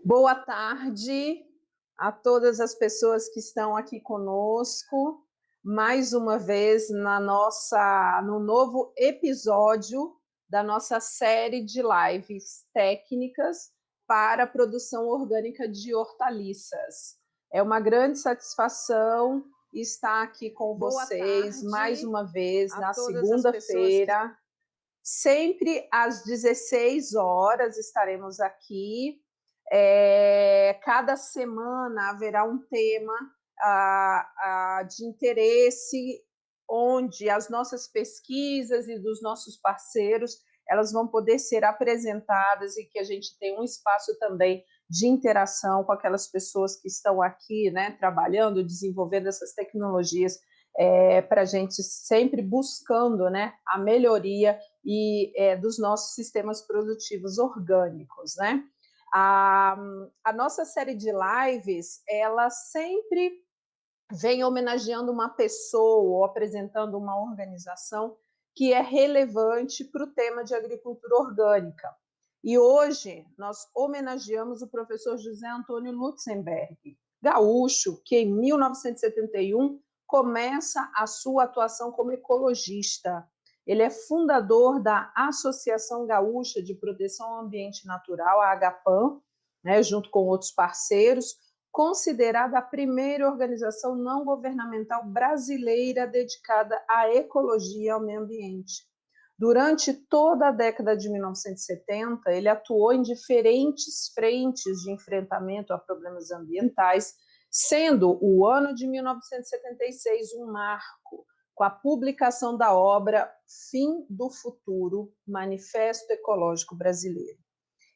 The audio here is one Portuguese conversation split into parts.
Boa tarde a todas as pessoas que estão aqui conosco, mais uma vez no novo episódio da nossa série de lives técnicas para a produção orgânica de hortaliças. É uma grande satisfação estar aqui com vocês mais uma vez na segunda-feira. Sempre às 16 horas estaremos aqui. Cada semana haverá um tema de interesse, onde as nossas pesquisas e dos nossos parceiros elas vão poder ser apresentadas e que a gente tem um espaço também de interação com aquelas pessoas que estão aqui, né, trabalhando, desenvolvendo essas tecnologias, para a gente sempre buscando, né, a melhoria dos nossos sistemas produtivos orgânicos, né? A nossa série de lives, ela sempre vem homenageando uma pessoa ou apresentando uma organização que é relevante para o tema de agricultura orgânica. E hoje nós homenageamos o professor José Antônio Lutzenberg, gaúcho, que em 1971 começa a sua atuação como ecologista. Ele é fundador da Associação Gaúcha de Proteção ao Ambiente Natural, a AGAPAN, né, junto com outros parceiros, considerada a primeira organização não governamental brasileira dedicada à ecologia e ao meio ambiente. Durante toda a década de 1970, ele atuou em diferentes frentes de enfrentamento a problemas ambientais, sendo o ano de 1976 um marco, com a publicação da obra Fim do Futuro, Manifesto Ecológico Brasileiro.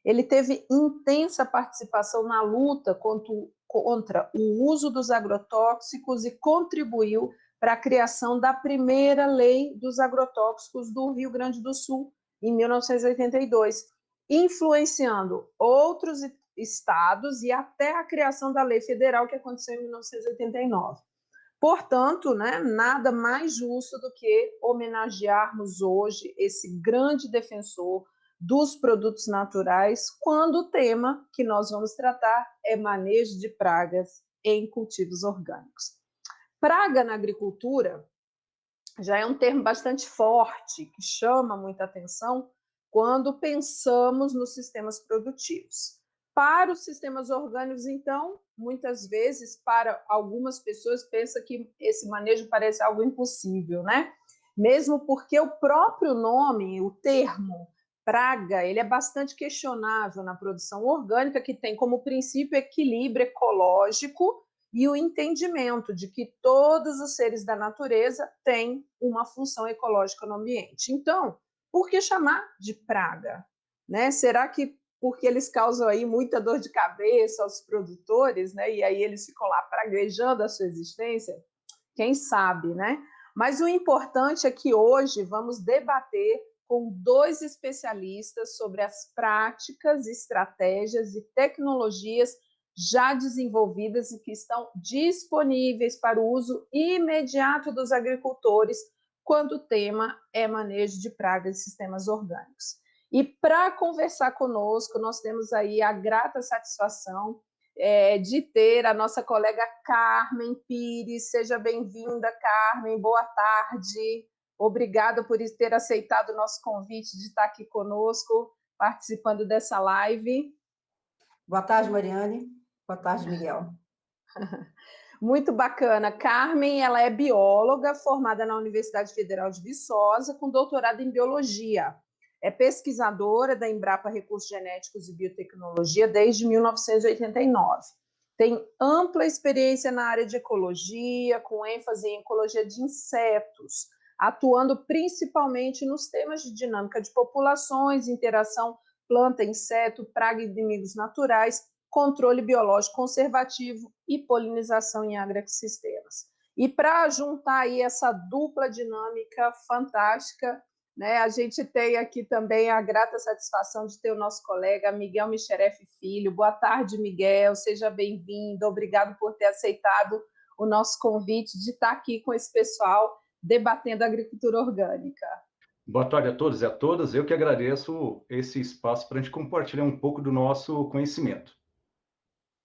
Ele teve intensa participação na luta contra o uso dos agrotóxicos e contribuiu para a criação da primeira lei dos agrotóxicos do Rio Grande do Sul, em 1982, influenciando outros estados e até a criação da lei federal, que aconteceu em 1989. Portanto, né, nada mais justo do que homenagearmos hoje esse grande defensor dos produtos naturais, quando o tema que nós vamos tratar é manejo de pragas em cultivos orgânicos. Praga na agricultura já é um termo bastante forte, que chama muita atenção quando pensamos nos sistemas produtivos. Para os sistemas orgânicos, então, muitas vezes, para algumas pessoas, pensa que esse manejo parece algo impossível, né? Mesmo porque o próprio nome, o termo praga, ele é bastante questionável na produção orgânica, que tem como princípio equilíbrio ecológico e o entendimento de que todos os seres da natureza têm uma função ecológica no ambiente. Então, por que chamar de praga? Né? Será que porque eles causam aí muita dor de cabeça aos produtores, né? E aí eles ficam lá praguejando a sua existência? Quem sabe, né? Mas o importante é que hoje vamos debater com dois especialistas sobre as práticas, estratégias e tecnologias já desenvolvidas e que estão disponíveis para o uso imediato dos agricultores quando o tema é manejo de pragas e sistemas orgânicos. E para conversar conosco, nós temos aí a grata satisfação de ter a nossa colega Carmen Pires. Seja bem-vinda, Carmen, boa tarde. Obrigada por ter aceitado o nosso convite de estar aqui conosco, participando dessa live. Boa tarde, Mariane. Boa tarde, Miguel. Muito bacana. Carmen, ela é bióloga, formada na Universidade Federal de Viçosa, com doutorado em biologia. É pesquisadora da Embrapa Recursos Genéticos e Biotecnologia desde 1989. Tem ampla experiência na área de ecologia, com ênfase em ecologia de insetos, atuando principalmente nos temas de dinâmica de populações, interação planta-inseto, praga e inimigos naturais, controle biológico conservativo e polinização em agroecossistemas. E para juntar aí essa dupla dinâmica fantástica, né, a gente tem aqui também a grata satisfação de ter o nosso colega Miguel Micheref Filho. Boa tarde, Miguel, seja bem-vindo, obrigado por ter aceitado o nosso convite de estar aqui com esse pessoal debatendo a agricultura orgânica. Boa tarde a todos e a todas. Eu que agradeço esse espaço para a gente compartilhar um pouco do nosso conhecimento.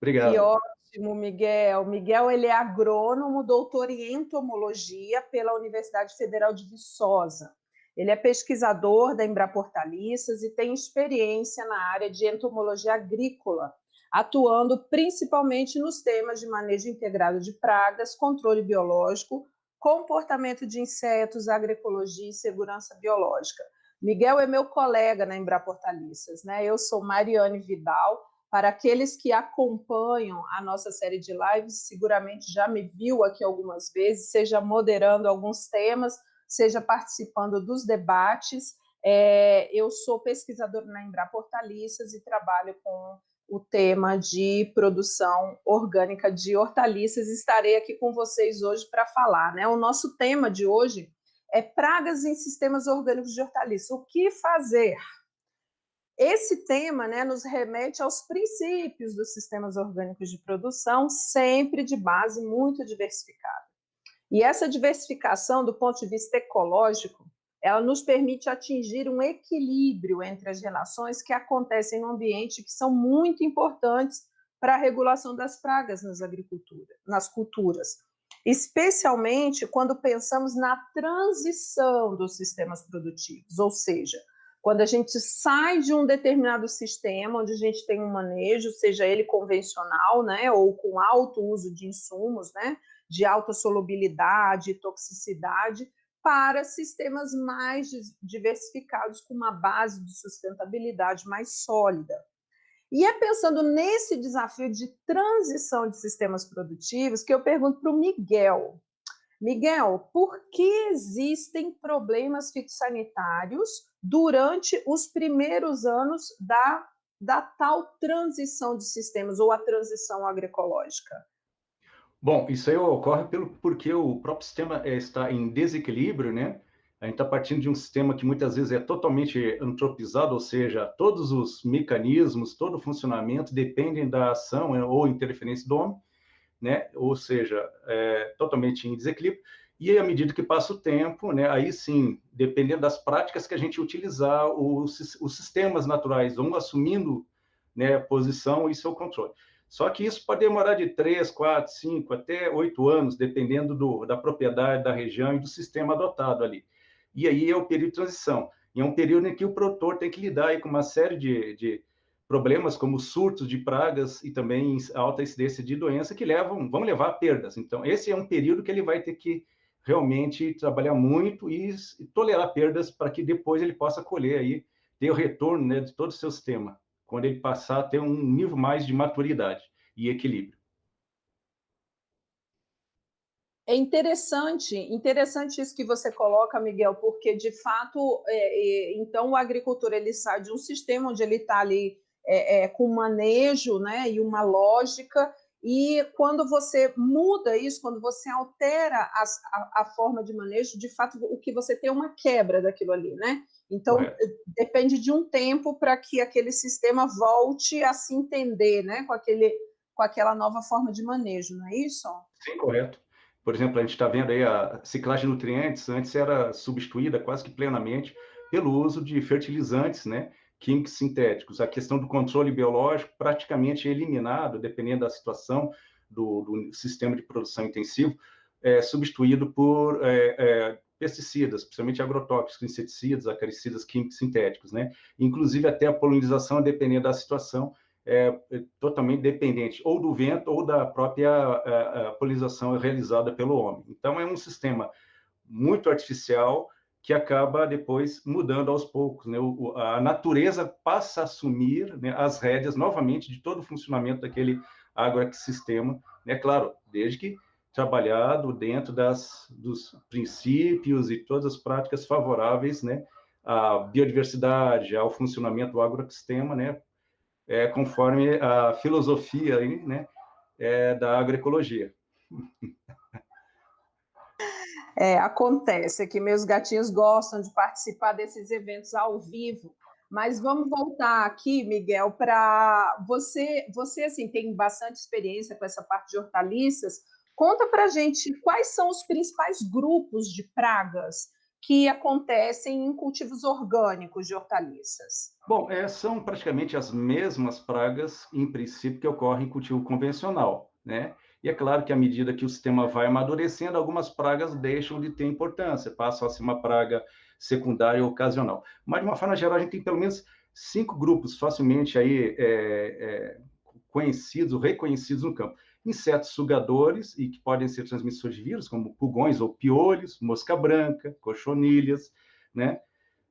Que Obrigado. ótimo, Miguel. Miguel, ele é agrônomo, doutor em entomologia pela Universidade Federal de Viçosa. Ele é pesquisador da Embrapa Hortaliças e tem experiência na área de entomologia agrícola, atuando principalmente nos temas de manejo integrado de pragas, controle biológico, comportamento de insetos, agroecologia e segurança biológica. Miguel é meu colega na Embrapa Hortaliças, né? Eu sou Mariane Vidal. Para aqueles que acompanham a nossa série de lives, seguramente já me viu aqui algumas vezes, seja moderando alguns temas, seja participando dos debates. Eu sou pesquisadora na Embrapa Hortaliças e trabalho com o tema de produção orgânica de hortaliças. Estarei aqui com vocês hoje para falar, né? O nosso tema de hoje é pragas em sistemas orgânicos de hortaliças. O que fazer? Esse tema, né, nos remete aos princípios dos sistemas orgânicos de produção, sempre de base muito diversificada. E essa diversificação, do ponto de vista ecológico, ela nos permite atingir um equilíbrio entre as relações que acontecem no ambiente, que são muito importantes para a regulação das pragas nas culturas, especialmente quando pensamos na transição dos sistemas produtivos, ou seja, quando a gente sai de um determinado sistema, onde a gente tem um manejo, seja ele convencional, né, ou com alto uso de insumos, né, de alta solubilidade e toxicidade, para sistemas mais diversificados, com uma base de sustentabilidade mais sólida. E é pensando nesse desafio de transição de sistemas produtivos que eu pergunto para o Miguel. Miguel, por que existem problemas fitossanitários durante os primeiros anos da tal transição de sistemas ou a transição agroecológica? Bom, isso aí ocorre porque o próprio sistema está em desequilíbrio, né? A gente está partindo de um sistema que muitas vezes é totalmente antropizado, ou seja, todos os mecanismos, todo o funcionamento dependem da ação ou interferência do homem, né? Ou seja, totalmente em desequilíbrio. E à medida que passa o tempo, né, aí sim, dependendo das práticas que a gente utilizar, os sistemas naturais vão assumindo, né, posição e seu controle. Só que isso pode demorar de 3, 4, 5, até 8 anos, dependendo da propriedade, da região e do sistema adotado ali. E aí é o período de transição. E é um período em que o produtor tem que lidar aí com uma série de problemas como surtos de pragas e também alta incidência de doença que vão levar a perdas. Então, esse é um período que ele vai ter que realmente trabalhar muito e tolerar perdas para que depois ele possa colher aí, ter o retorno, né, de todo o seu sistema, quando ele passar a ter um nível mais de maturidade e equilíbrio. É interessante isso que você coloca, Miguel, porque de fato, então o agricultor ele sai de um sistema onde ele está ali com manejo, né, e uma lógica, e quando você muda isso, quando você altera a forma de manejo, de fato o que você tem é uma quebra daquilo ali, né? Então depende de um tempo para que aquele sistema volte a se entender, né, com aquela nova forma de manejo, não é isso? Sim, correto. Por exemplo, a gente está vendo aí a ciclagem de nutrientes, antes era substituída quase que plenamente pelo uso de fertilizantes, né, químicos sintéticos. A questão do controle biológico praticamente é eliminado, dependendo da situação do sistema de produção intensivo, substituído por pesticidas, principalmente agrotóxicos, inseticidas, acaricidas químicos sintéticos, né? Inclusive até a polinização, dependendo da situação, totalmente dependente ou do vento ou da própria polinização realizada pelo homem. Então, é um sistema muito artificial que acaba depois mudando aos poucos, né? A natureza passa a assumir, né, as rédeas novamente de todo o funcionamento daquele agroecossistema, né? Claro, desde que trabalhado dentro dos princípios e todas as práticas favoráveis, né, à biodiversidade, ao funcionamento do agroecossistema, né, conforme a filosofia aí, né, da agroecologia. Acontece que meus gatinhos gostam de participar desses eventos ao vivo, mas vamos voltar aqui, Miguel, para você. Você assim tem bastante experiência com essa parte de hortaliças. Conta para a gente quais são os principais grupos de pragas que acontecem em cultivos orgânicos de hortaliças? Bom, são praticamente as mesmas pragas, em princípio, que ocorrem em cultivo convencional, né? E é claro que à medida que o sistema vai amadurecendo, algumas pragas deixam de ter importância, passam a ser uma praga secundária ou ocasional. Mas, de uma forma geral, a gente tem pelo menos 5 grupos facilmente aí, conhecidos, reconhecidos no campo. Insetos sugadores, e que podem ser transmissores de vírus, como pulgões ou piolhos, mosca branca, cochonilhas, né?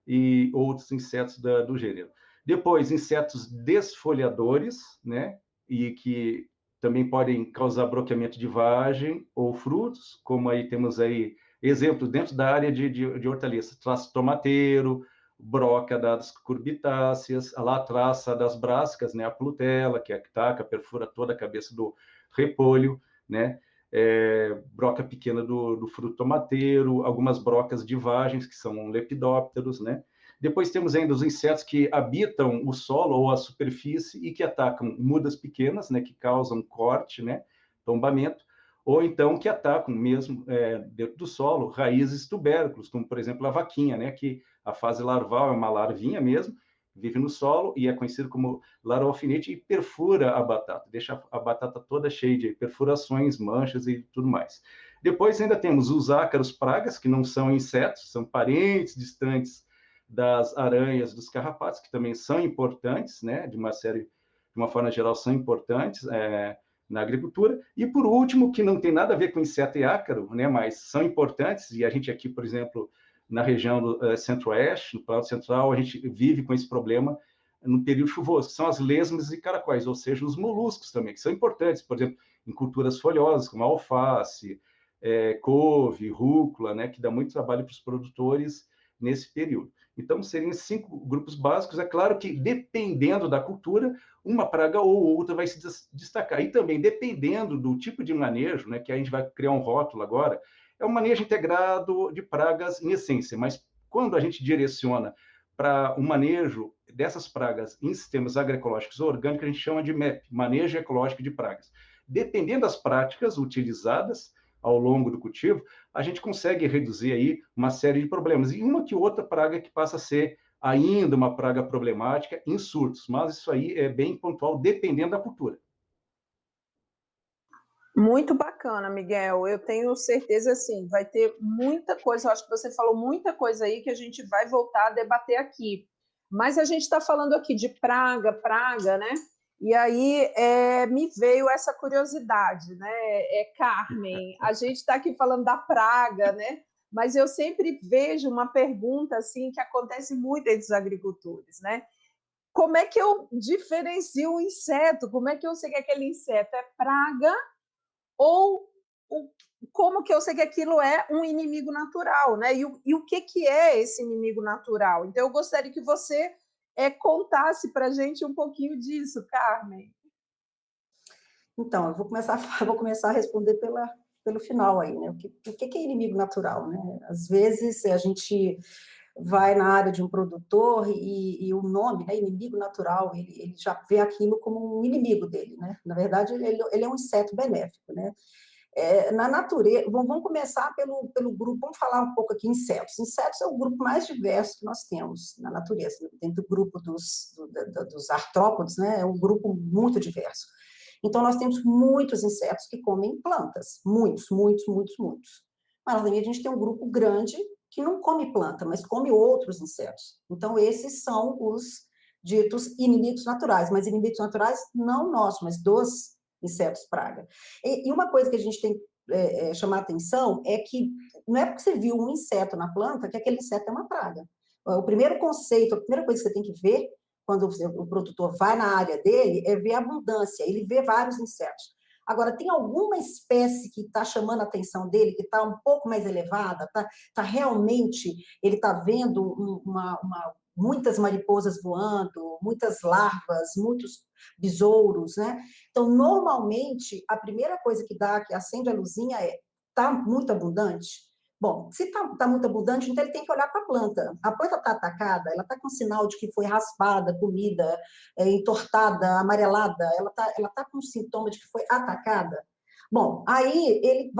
E outros insetos do gênero. Depois, insetos desfolhadores, né? E que também podem causar bloqueamento de vagem ou frutos, como aí temos aí exemplos dentro da área de hortaliças, traço tomateiro, broca das curbitáceas, a latraça das brásicas, né? A plutela, que ataca, perfura toda a cabeça do repolho, né? Broca pequena do fruto tomateiro, algumas brocas de vagens, que são lepidópteros, né? Depois temos ainda os insetos que habitam o solo ou a superfície e que atacam mudas pequenas, né? Que causam corte, né? Tombamento, ou então que atacam mesmo dentro do solo raízes tubérculos, como por exemplo a vaquinha, né? Que a fase larval é uma larvinha mesmo, vive no solo e é conhecido como larva alfinete e perfura a batata, deixa a batata toda cheia de perfurações, manchas e tudo mais. Depois ainda temos os ácaros pragas, que não são insetos, são parentes distantes das aranhas, dos carrapatos, que também são importantes, né, de uma forma geral, são importantes na agricultura. E, por último, que não tem nada a ver com inseto e ácaro, né, mas são importantes, e a gente aqui, por exemplo, na região do centro-oeste, no Planalto Central, a gente vive com esse problema no período chuvoso, que são as lesmas e caracóis, ou seja, os moluscos também, que são importantes, por exemplo, em culturas folhosas, como alface, couve, rúcula, né, que dá muito trabalho para os produtores nesse período. Então, seriam 5 grupos básicos. É claro que, dependendo da cultura, uma praga ou outra vai se destacar. E também, dependendo do tipo de manejo, né, que a gente vai criar um rótulo agora, é um manejo integrado de pragas em essência, mas quando a gente direciona para o manejo dessas pragas em sistemas agroecológicos orgânicos, a gente chama de MAP, Manejo Ecológico de Pragas. Dependendo das práticas utilizadas ao longo do cultivo, a gente consegue reduzir aí uma série de problemas. E uma que outra praga que passa a ser ainda uma praga problemática em surtos, mas isso aí é bem pontual, dependendo da cultura. Muito bacana, Miguel. Eu tenho certeza, assim, vai ter muita coisa. Eu acho que você falou muita coisa aí que a gente vai voltar a debater aqui. Mas a gente está falando aqui de praga, né? E aí me veio essa curiosidade, né? Carmen, a gente está aqui falando da praga, né? Mas eu sempre vejo uma pergunta assim que acontece muito entre os agricultores, né? Como é que eu diferencio o inseto? Como é que eu sei que aquele inseto é praga ou como que eu sei que aquilo é um inimigo natural, né? E o que é esse inimigo natural? Então, eu gostaria que você contasse para a gente um pouquinho disso, Carmen. Então, eu vou começar a responder pelo final aí, né? O que é inimigo natural, né? Às vezes a gente vai na área de um produtor e o nome, né, inimigo natural, ele já vê aquilo como um inimigo dele, né? Na verdade, ele é um inseto benéfico, né? Na natureza, vamos começar pelo grupo, vamos falar um pouco aqui insetos. Insetos é o grupo mais diverso que nós temos na natureza, dentro do grupo dos artrópodes, né? É um grupo muito diverso. Então, nós temos muitos insetos que comem plantas, muitos. Mas também a gente tem um grupo grande que não come planta, mas come outros insetos. Então, esses são os ditos inimigos naturais, mas inimigos naturais não nossos, mas dos insetos praga. E uma coisa que a gente tem que chamar atenção é que não é porque você viu um inseto na planta que aquele inseto é uma praga. O primeiro conceito, a primeira coisa que você tem que ver quando o produtor vai na área dele é ver a abundância, ele vê vários insetos. Agora, tem alguma espécie que está chamando a atenção dele, que está um pouco mais elevada, tá realmente, ele está vendo muitas mariposas voando, muitas larvas, muitos besouros, né? Então, normalmente, a primeira coisa que acende a luzinha está muito abundante? Bom, se está muito abundante, então ele tem que olhar para a planta. A planta está atacada, ela está com sinal de que foi raspada, comida, entortada, amarelada, ela tá com sintoma de que foi atacada. Bom, aí ele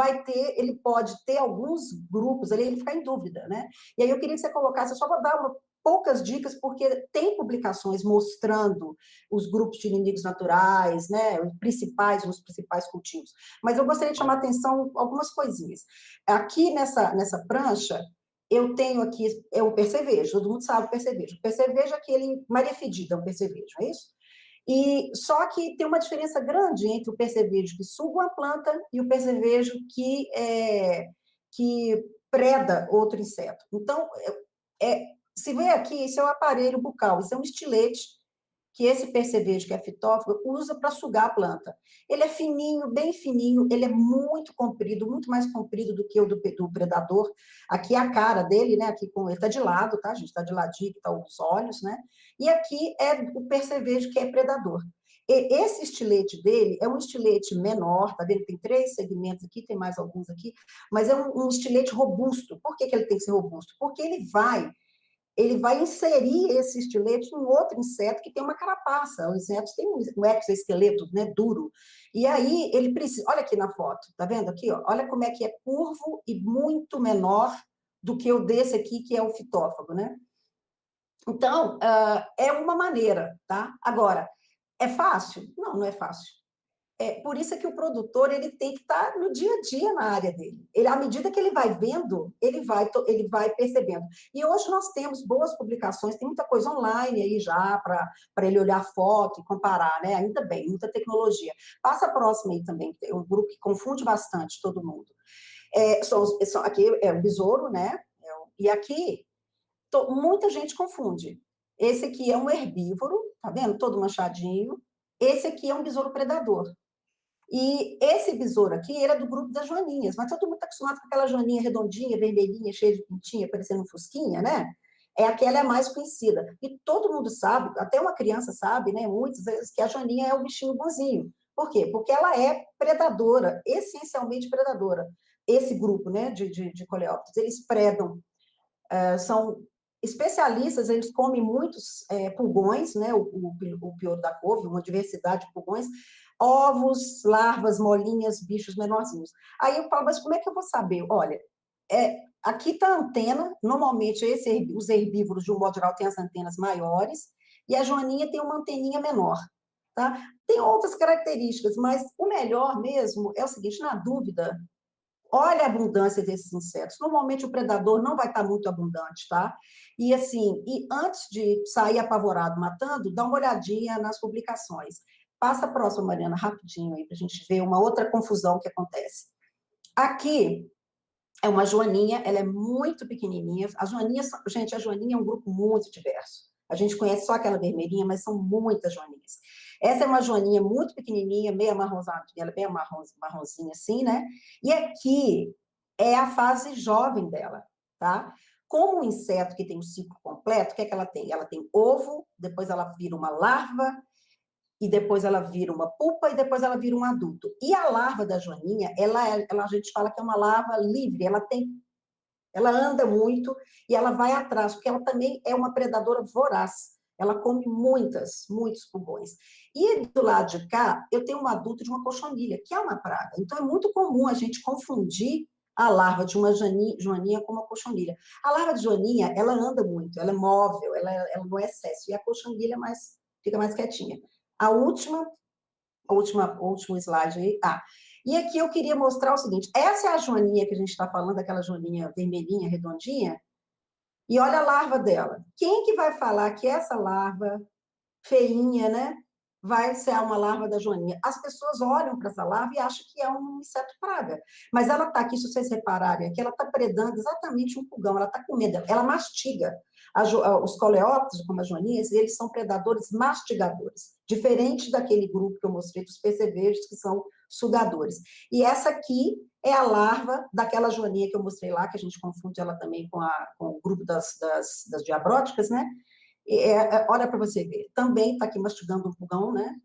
pode ter alguns grupos ali, ele fica em dúvida, né? E aí eu queria que você colocasse, eu só vou dar poucas dicas, porque tem publicações mostrando os grupos de inimigos naturais, né, os principais cultivos. Mas eu gostaria de chamar a atenção algumas coisinhas. Aqui nessa prancha, eu tenho aqui o percevejo, todo mundo sabe o percevejo. O percevejo é aquele Maria Fedida, é um percevejo, é isso? E só que tem uma diferença grande entre o percevejo que suga uma planta e o percevejo que preda outro inseto. Então, se vê aqui, esse é o aparelho bucal, isso é um estilete que esse percevejo, que é fitófago, usa para sugar a planta. Ele é fininho, bem fininho, ele é muito comprido, muito mais comprido do que o do predador. Aqui é a cara dele, né? Aqui ele está de lado, tá, gente? Está de ladinho, que tá os olhos, né? E aqui é o percevejo, que é predador. E esse estilete dele é um estilete menor, tá vendo? Tem 3 segmentos aqui, tem mais alguns aqui, mas é um estilete robusto. Por que ele tem que ser robusto? Porque ele vai inserir esse estilete em outro inseto que tem uma carapaça. Os insetos têm um exoesqueleto, né, duro. E aí ele precisa... Olha aqui na foto, tá vendo aqui? Ó, olha como é que é curvo e muito menor do que o desse aqui, que é o fitófago, né? Então, é uma maneira, tá? Agora, é fácil? Não, não é fácil. Por isso é que o produtor ele tem que estar no dia a dia na área dele. À medida que ele vai vendo, ele vai percebendo. E hoje nós temos boas publicações, tem muita coisa online aí já para ele olhar foto e comparar, né? Ainda bem, muita tecnologia. Passa a próxima aí também, tem um grupo que confunde bastante todo mundo. Aqui é o besouro, né? E aqui muita gente confunde. Esse aqui é um herbívoro, tá vendo? Todo manchadinho. Esse aqui é um besouro predador. E esse besouro aqui, ele é do grupo das joaninhas, mas todo mundo está acostumado com aquela joaninha redondinha, vermelhinha, cheia de pintinha, parecendo um fusquinha, né? Aquela é mais conhecida. E todo mundo sabe, até uma criança sabe, né? Muitas vezes, que a joaninha é o bichinho bonzinho. Por quê? Porque ela é predadora, essencialmente predadora. Esse grupo, né, de coleópteros, eles predam, são especialistas, eles comem muitos pulgões, né? O pior da couve, uma diversidade de pulgões, ovos, larvas, molinhas, bichos menorzinhos. Aí eu falo, mas como é que eu vou saber? Olha, aqui está a antena, normalmente os herbívoros, de um modo geral, têm as antenas maiores, e a joaninha tem uma anteninha menor, tá? Tem outras características, mas o melhor mesmo é o seguinte, na dúvida, olha a abundância desses insetos. Normalmente o predador não vai estar muito abundante, tá? E assim, antes de sair apavorado matando, dá uma olhadinha nas publicações. Passa a próxima, Mariana, rapidinho aí, para a gente ver uma outra confusão que acontece. Aqui é uma joaninha, ela é muito pequenininha. As joaninhas, gente, a joaninha é um grupo muito diverso. A gente conhece só aquela vermelhinha, mas são muitas joaninhas. Essa é uma joaninha muito pequenininha, meio amarronzadinha, ela é bem marronzinha assim, né? E aqui é a fase jovem dela, tá? Como um inseto que tem um ciclo completo, o que é que ela tem? Ela tem ovo, depois ela vira uma larva, e depois ela vira uma pupa, e depois ela vira um adulto. E a larva da joaninha, a gente fala que é uma larva livre, ela anda muito e ela vai atrás, porque ela também é uma predadora voraz. Ela come muitos pulgões. E do lado de cá, eu tenho um adulto de uma cochonilha, que é uma praga. Então, é muito comum a gente confundir a larva de uma joaninha com uma cochonilha. A larva de joaninha, ela anda muito, ela é móvel, ela não é excesso. E a cochonilha fica mais quietinha. A último slide aí. E aqui eu queria mostrar o seguinte, essa é a joaninha que a gente está falando, aquela joaninha vermelhinha, redondinha, e olha a larva dela. Quem que vai falar que essa larva feinha, né, vai ser uma larva da joaninha? As pessoas olham para essa larva e acham que é um inseto praga, mas ela está aqui, se vocês repararem aqui, ela está predando exatamente um pulgão, ela está comendo, ela mastiga. Os coleópteros, como as joaninhas, eles são predadores mastigadores, diferente daquele grupo que eu mostrei dos percevejos, que são sugadores. E essa aqui é a larva daquela joaninha que eu mostrei lá, que a gente confunde ela também com o grupo das diabróticas, né? Olha para você ver, também está aqui mastigando um pulgão, né?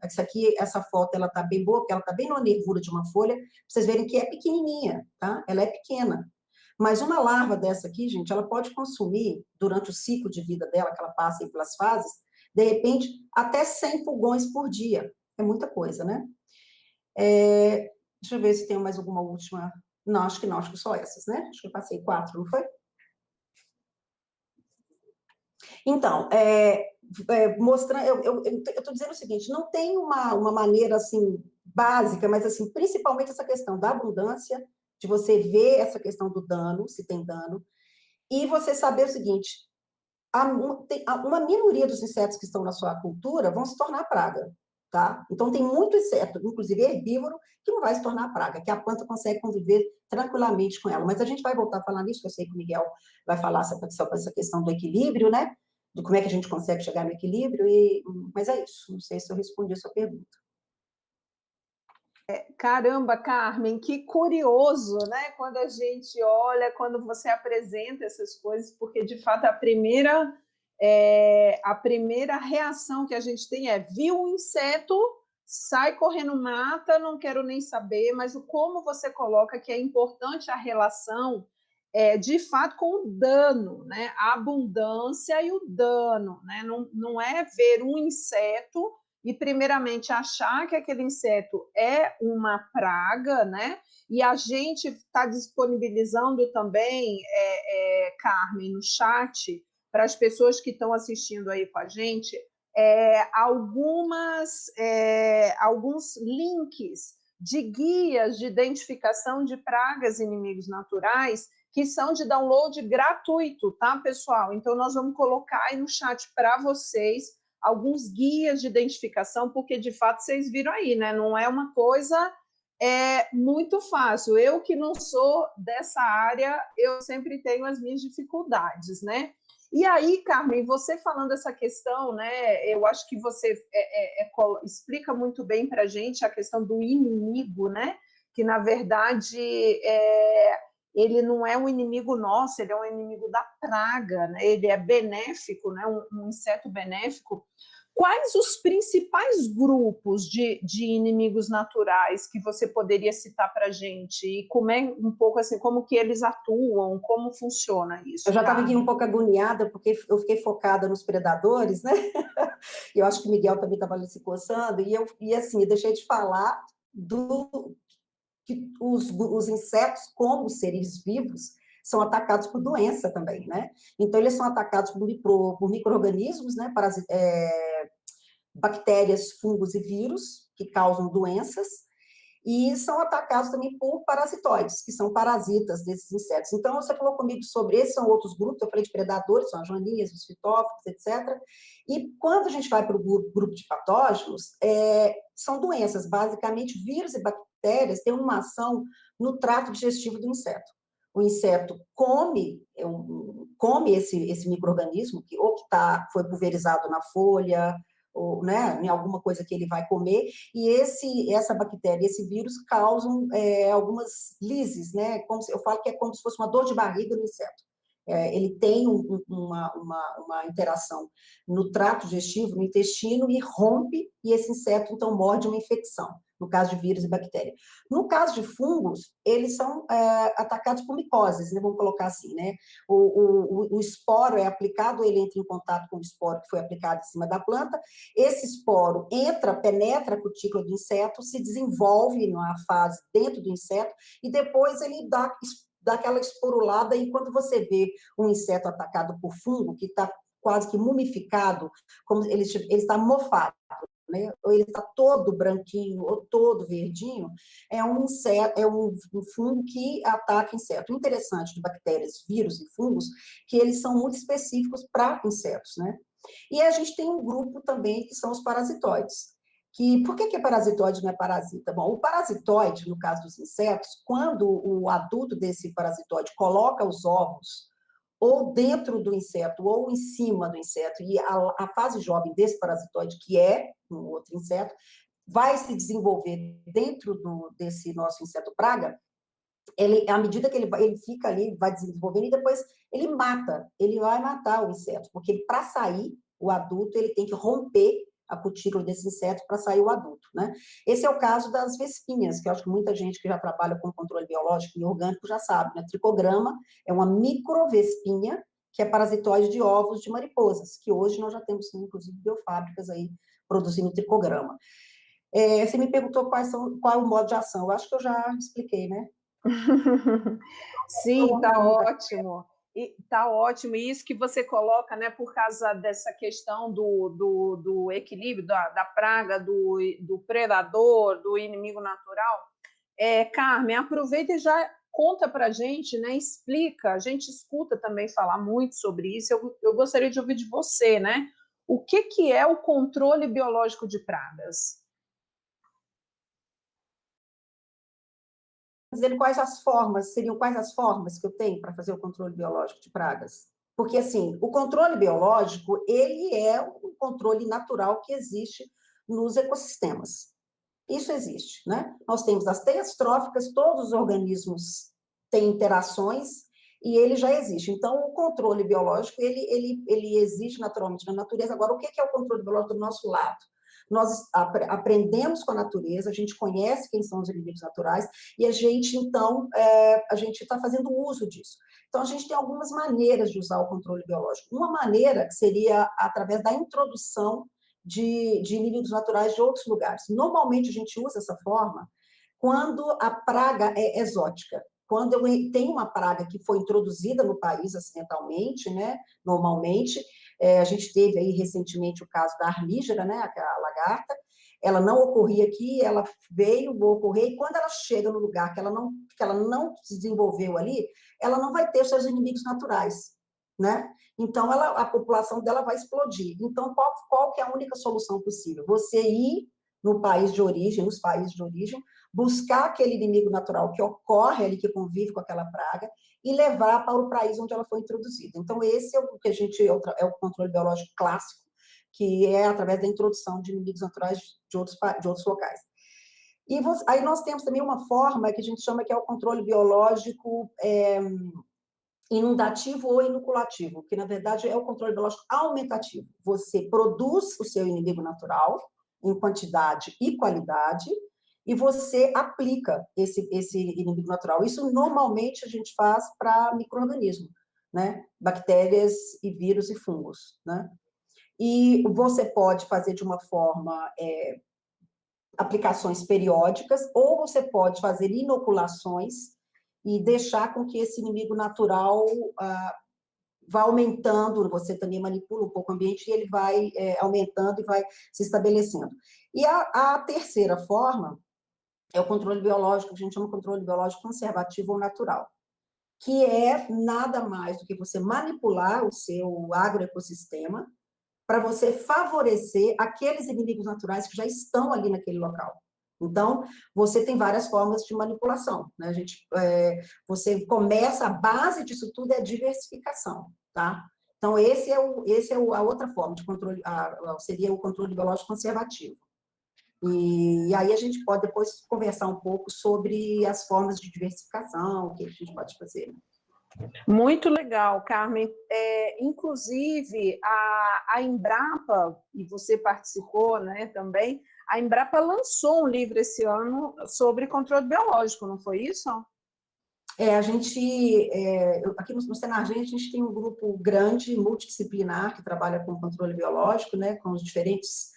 Essa foto, ela está bem boa, porque ela está bem na nervura de uma folha, para vocês verem que é pequenininha, tá? Ela é pequena. Mas uma larva dessa aqui, gente, ela pode consumir, durante o ciclo de vida dela, que ela passa aí pelas fases, de repente, até 100 pulgões por dia. É muita coisa, né? Deixa eu ver se tem mais alguma última. Não, acho que só essas, né? Acho que eu passei 4, não foi? Então, mostrando, eu estou dizendo o seguinte, não tem uma maneira, assim, básica, mas, assim, principalmente essa questão da abundância, de você ver essa questão do dano, se tem dano, e você saber o seguinte, uma minoria dos insetos que estão na sua cultura vão se tornar praga, tá? Então, tem muito inseto, inclusive herbívoro, que não vai se tornar praga, que a planta consegue conviver tranquilamente com ela. Mas a gente vai voltar a falar nisso, eu sei que o Miguel vai falar sobre essa questão do equilíbrio, né? De como é que a gente consegue chegar no equilíbrio, mas é isso. Não sei se eu respondi a sua pergunta. Caramba, Carmen, que curioso, né? Quando a gente olha, quando você apresenta essas coisas, porque de fato a primeira reação que a gente tem é: viu um inseto, sai correndo, mata, não quero nem saber. Mas como você coloca que é importante a relação, de fato, com o dano, né? A abundância e o dano, né? Não é ver um inseto e, primeiramente, achar que aquele inseto é uma praga, né? E a gente está disponibilizando também, Carmen, no chat, para as pessoas que estão assistindo aí com a gente, alguns links de guias de identificação de pragas e inimigos naturais que são de download gratuito, tá, pessoal? Então, nós vamos colocar aí no chat para vocês alguns guias de identificação, porque, de fato, vocês viram aí, né? Não é uma coisa muito fácil. Eu, que não sou dessa área, eu sempre tenho as minhas dificuldades, né? E aí, Carmen, você falando essa questão, né? Eu acho que você explica muito bem para a gente a questão do inimigo, né? Que, na verdade, ele não é um inimigo nosso, ele é um inimigo da praga, né? Ele é benéfico, né? Um inseto benéfico. Quais os principais grupos de inimigos naturais que você poderia citar para a gente? E como é um pouco assim, como que eles atuam, como funciona isso? Eu já estava aqui um pouco agoniada, porque eu fiquei focada nos predadores, né? E eu acho que o Miguel também estava se coçando, e assim, eu deixei de falar que os insetos, como seres vivos, são atacados por doença também, né? Então, eles são atacados por micro-organismos, né? Bactérias, fungos e vírus, que causam doenças, e são atacados também por parasitoides, que são parasitas desses insetos. Então, você falou comigo sobre esses, são outros grupos, eu falei de predadores, são as joaninhas, os fitófilos, etc. E quando a gente vai para o grupo de patógenos, são doenças, basicamente, vírus e bactérias têm uma ação no trato digestivo do inseto. O inseto come esse micro-organismo, ou que foi pulverizado na folha, ou, né, em alguma coisa que ele vai comer, e essa bactéria, esse vírus causam algumas lises, né? Eu falo que é como se fosse uma dor de barriga no inseto. Ele tem uma interação no trato digestivo, no intestino, e rompe, e esse inseto, então, morde uma infecção, no caso de vírus e bactéria. No caso de fungos, eles são atacados por micoses, né? Vamos colocar assim, né? O esporo é aplicado, ele entra em contato com o esporo que foi aplicado em cima da planta, esse esporo penetra a cutícula do inseto, se desenvolve numa fase dentro do inseto, e depois ele dá aquela esporulada, e quando você vê um inseto atacado por fungo, que está quase que mumificado, como ele está mofado, né? Ou ele está todo branquinho, ou todo verdinho, é um fungo que ataca inseto. O interessante de bactérias, vírus e fungos, que eles são muito específicos para insetos, né? E a gente tem um grupo também que são os parasitoides. Por que parasitoide não é parasita? Bom, o parasitoide, no caso dos insetos, quando o adulto desse parasitoide coloca os ovos ou dentro do inseto, ou em cima do inseto, e a fase jovem desse parasitoide, que é um outro inseto, vai se desenvolver dentro desse nosso inseto praga, à medida que ele fica ali, vai desenvolvendo, e depois ele vai matar o inseto, porque para sair o adulto, ele tem que romper a cutícula desse inseto para sair o adulto, né? Esse é o caso das vespinhas, que eu acho que muita gente que já trabalha com controle biológico e orgânico já sabe, né? Tricograma é uma microvespinha que é parasitoide de ovos de mariposas, que hoje nós já temos, inclusive, biofábricas aí produzindo tricograma. Você me perguntou qual é o modo de ação. Eu acho que eu já expliquei, né? Sim, está ótimo. Está ótimo. E isso que você coloca, né, por causa dessa questão do equilíbrio, da praga, do predador, do inimigo natural. Carmen, aproveita e já conta para a gente, né, explica. A gente escuta também falar muito sobre isso. Eu gostaria de ouvir de você, né? O que é o controle biológico de pragas? Dizendo seriam quais as formas que eu tenho para fazer o controle biológico de pragas. Porque, assim, o controle biológico, ele é um controle natural que existe nos ecossistemas. Isso existe, né? Nós temos as teias tróficas, todos os organismos têm interações e ele já existe. Então, o controle biológico, ele existe naturalmente na natureza. Agora, o que é o controle biológico do nosso lado? Nós aprendemos com a natureza, a gente conhece quem são os inimigos naturais e a gente, então, a gente está fazendo uso disso. Então, a gente tem algumas maneiras de usar o controle biológico. Uma maneira seria através da introdução de inimigos naturais de outros lugares. Normalmente, a gente usa essa forma quando a praga é exótica. Quando eu tenho uma praga que foi introduzida no país acidentalmente, né, normalmente, a gente teve aí recentemente o caso da armígera, né, a lagarta, ela não ocorria aqui, ela veio, vou ocorrer, e quando ela chega no lugar que ela não se desenvolveu ali, ela não vai ter seus inimigos naturais, né? Então, a população dela vai explodir. Então, qual que é a única solução possível? Você ir no país de origem, nos países de origem, buscar aquele inimigo natural que ocorre ali, que convive com aquela praga, e levar para o país onde ela foi introduzida. Então, esse é o que a gente é o controle biológico clássico, que é através da introdução de inimigos naturais de outros locais. E aí nós temos também uma forma que a gente chama que é o controle biológico inundativo ou inoculativo, que na verdade é o controle biológico aumentativo. Você produz o seu inimigo natural em quantidade e qualidade e você aplica esse inimigo natural. Isso normalmente a gente faz para micro-organismos, né? Bactérias e vírus e fungos, né? E você pode fazer de uma forma aplicações periódicas ou você pode fazer inoculações e deixar com que esse inimigo natural vá aumentando, você também manipula um pouco o ambiente e ele vai aumentando e vai se estabelecendo. E a terceira forma é o controle biológico, que a gente chama de controle biológico conservativo ou natural, que é nada mais do que você manipular o seu agroecossistema para você favorecer aqueles inimigos naturais que já estão ali naquele local. Então, você tem várias formas de manipulação, né? Você começa, a base disso tudo é a diversificação, tá? Então, a outra forma de controle, seria o controle biológico conservativo. E aí a gente pode depois conversar um pouco sobre as formas de diversificação, o que a gente pode fazer. Muito legal, Carmen. Inclusive, a Embrapa, e você participou, né, também, a Embrapa lançou um livro esse ano sobre controle biológico, não foi isso? Aqui no Senargem, a gente tem um grupo grande, multidisciplinar, que trabalha com controle biológico, né, com os diferentes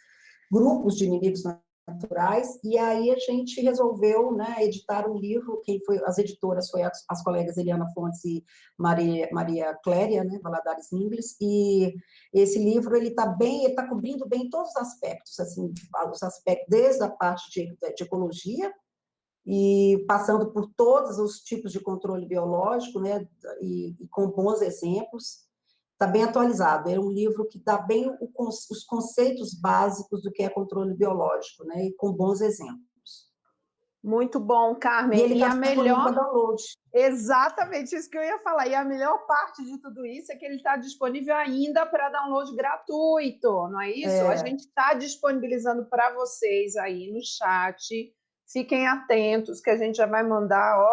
grupos de inimigos naturais, e aí a gente resolveu, né, editar um livro, as editoras foi as colegas Eliana Fontes e Maria Cléria, né, Valadares Ingles, e esse livro ele está cobrindo bem todos os aspectos, assim, os aspectos desde a parte de ecologia, e passando por todos os tipos de controle biológico, né, e com bons exemplos. Está bem atualizado, é um livro que dá bem os conceitos básicos do que é controle biológico, né, e com bons exemplos. Muito bom, Carmen. E ele está disponível para download. Exatamente isso que eu ia falar. E a melhor parte de tudo isso é que ele está disponível ainda para download gratuito, não é isso? A gente está disponibilizando para vocês aí no chat. Fiquem atentos que a gente já vai mandar,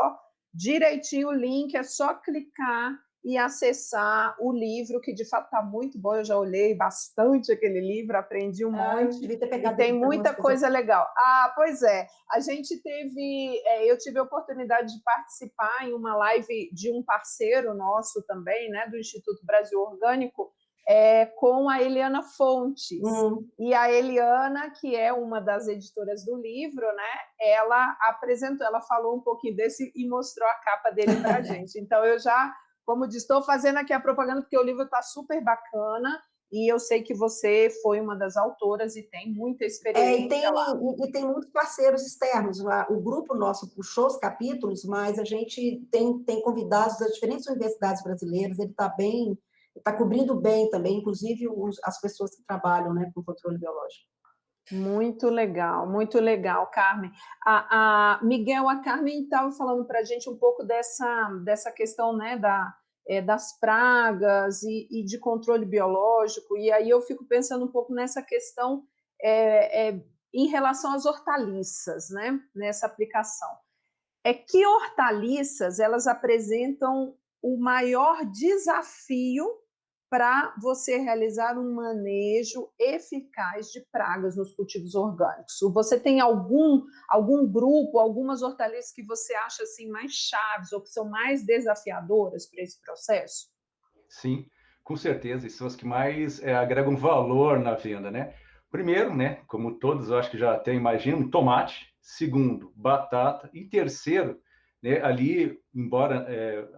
direitinho o link, é só clicar e acessar o livro, que de fato está muito bom. Eu já olhei bastante aquele livro, aprendi um monte. Devia ter pegado, e tem muita coisa legal. Pois é. A gente eu tive a oportunidade de participar em uma live de um parceiro nosso também, né, do Instituto Brasil Orgânico, com a Eliana Fontes. E a Eliana, que é uma das editoras do livro, né, ela apresentou, ela falou um pouquinho desse e mostrou a capa dele para a gente. Então, eu já, como disse, estou fazendo aqui a propaganda, porque o livro está super bacana, e eu sei que você foi uma das autoras e tem muita experiência lá. E tem muitos parceiros externos. O grupo nosso puxou os capítulos, mas a gente tem convidados das diferentes universidades brasileiras, ele está cobrindo bem também, inclusive as pessoas que trabalham, né, com controle biológico. Muito legal, Carmen. Miguel, a Carmen estava falando para a gente um pouco dessa questão, né, das pragas e de controle biológico, e aí eu fico pensando um pouco nessa questão em relação às hortaliças, né, nessa aplicação. Que hortaliças elas apresentam o maior desafio para você realizar um manejo eficaz de pragas nos cultivos orgânicos? Você tem algum grupo, algumas hortaliças que você acha assim, mais chaves ou que são mais desafiadoras para esse processo? Sim, com certeza, e são as que mais agregam valor na venda, né? Primeiro, né, como todos eu acho que já até imaginam, tomate. Segundo, batata. E terceiro, né, ali, embora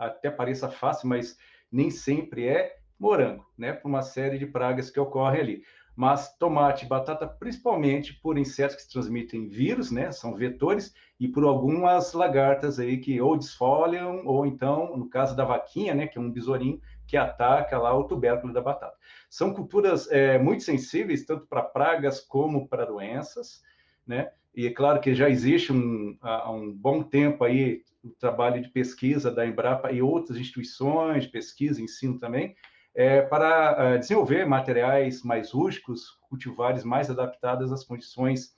até pareça fácil, mas nem sempre morango, né, por uma série de pragas que ocorrem ali. Mas tomate e batata, principalmente por insetos que transmitem vírus, né, são vetores, e por algumas lagartas aí que ou desfolham, ou então, no caso da vaquinha, né, que é um besourinho, que ataca lá o tubérculo da batata. São culturas muito sensíveis, tanto para pragas como para doenças, né? E é claro que já existe há um bom tempo aí o trabalho de pesquisa da Embrapa e outras instituições de pesquisa e ensino também, para desenvolver materiais mais rústicos, cultivares mais adaptados às condições,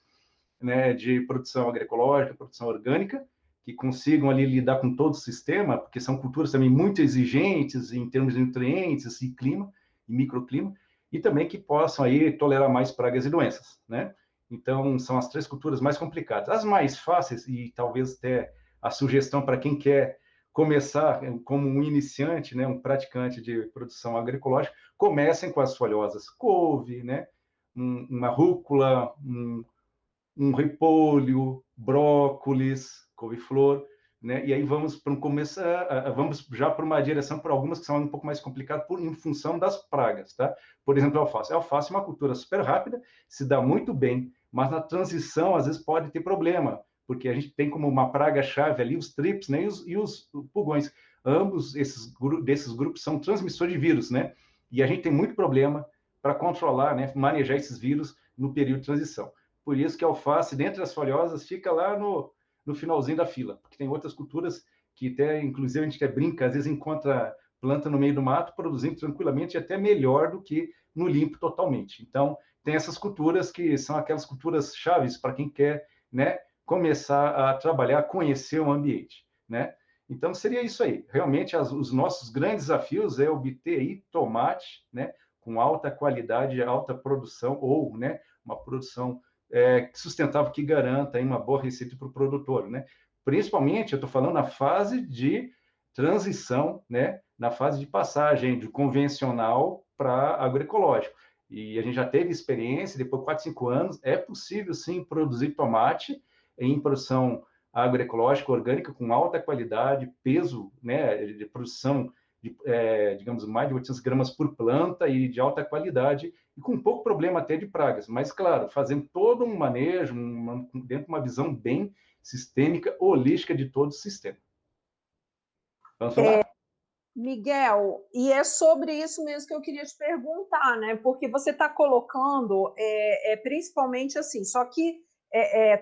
né, de produção agroecológica, produção orgânica, que consigam ali lidar com todo o sistema, porque são culturas também muito exigentes em termos de nutrientes e clima, e microclima, e também que possam aí tolerar mais pragas e doenças, né? Então, são as três culturas mais complicadas. As mais fáceis, e talvez até a sugestão para quem quer começar como um iniciante, né, um praticante de produção agroecológica, comecem com as folhosas, couve, né, uma rúcula, um repolho, brócolis, couve-flor, né? E aí vamos para vamos já para uma direção para algumas que são um pouco mais complicadas em função das pragas, tá? Por exemplo, a alface. A alface é uma cultura super rápida, se dá muito bem, mas na transição às vezes pode ter problema, porque a gente tem como uma praga-chave ali os trips, né? E os pulgões. Ambos desses grupos são transmissores de vírus, né? E a gente tem muito problema para controlar, né? Manejar esses vírus no período de transição. Por isso que a alface, dentre as folhosas, fica lá no finalzinho da fila, porque tem outras culturas que até, inclusive, a gente até brinca, às vezes encontra planta no meio do mato produzindo tranquilamente, até melhor do que no limpo totalmente. Então, tem essas culturas que são aquelas culturas chaves para quem quer, né, começar a trabalhar, conhecer o ambiente, né? Então, seria isso aí. Realmente, os nossos grandes desafios é obter aí tomate, né, com alta qualidade, alta produção, ou, né, uma produção sustentável que garanta aí uma boa receita para o produtor, né? Principalmente, eu estou falando na fase de transição, né? Na fase de passagem de convencional para agroecológico. E a gente já teve experiência, depois de 4, 5 anos, é possível, sim, produzir tomate em produção agroecológica, orgânica, com alta qualidade, peso, né, de produção digamos, mais de 800 gramas por planta e de alta qualidade, e com pouco problema até de pragas. Mas, claro, fazendo todo um manejo, dentro de uma visão bem sistêmica, holística de todo o sistema. Vamos falar? Miguel, e é sobre isso mesmo que eu queria te perguntar, né? Porque você está colocando, principalmente assim, só que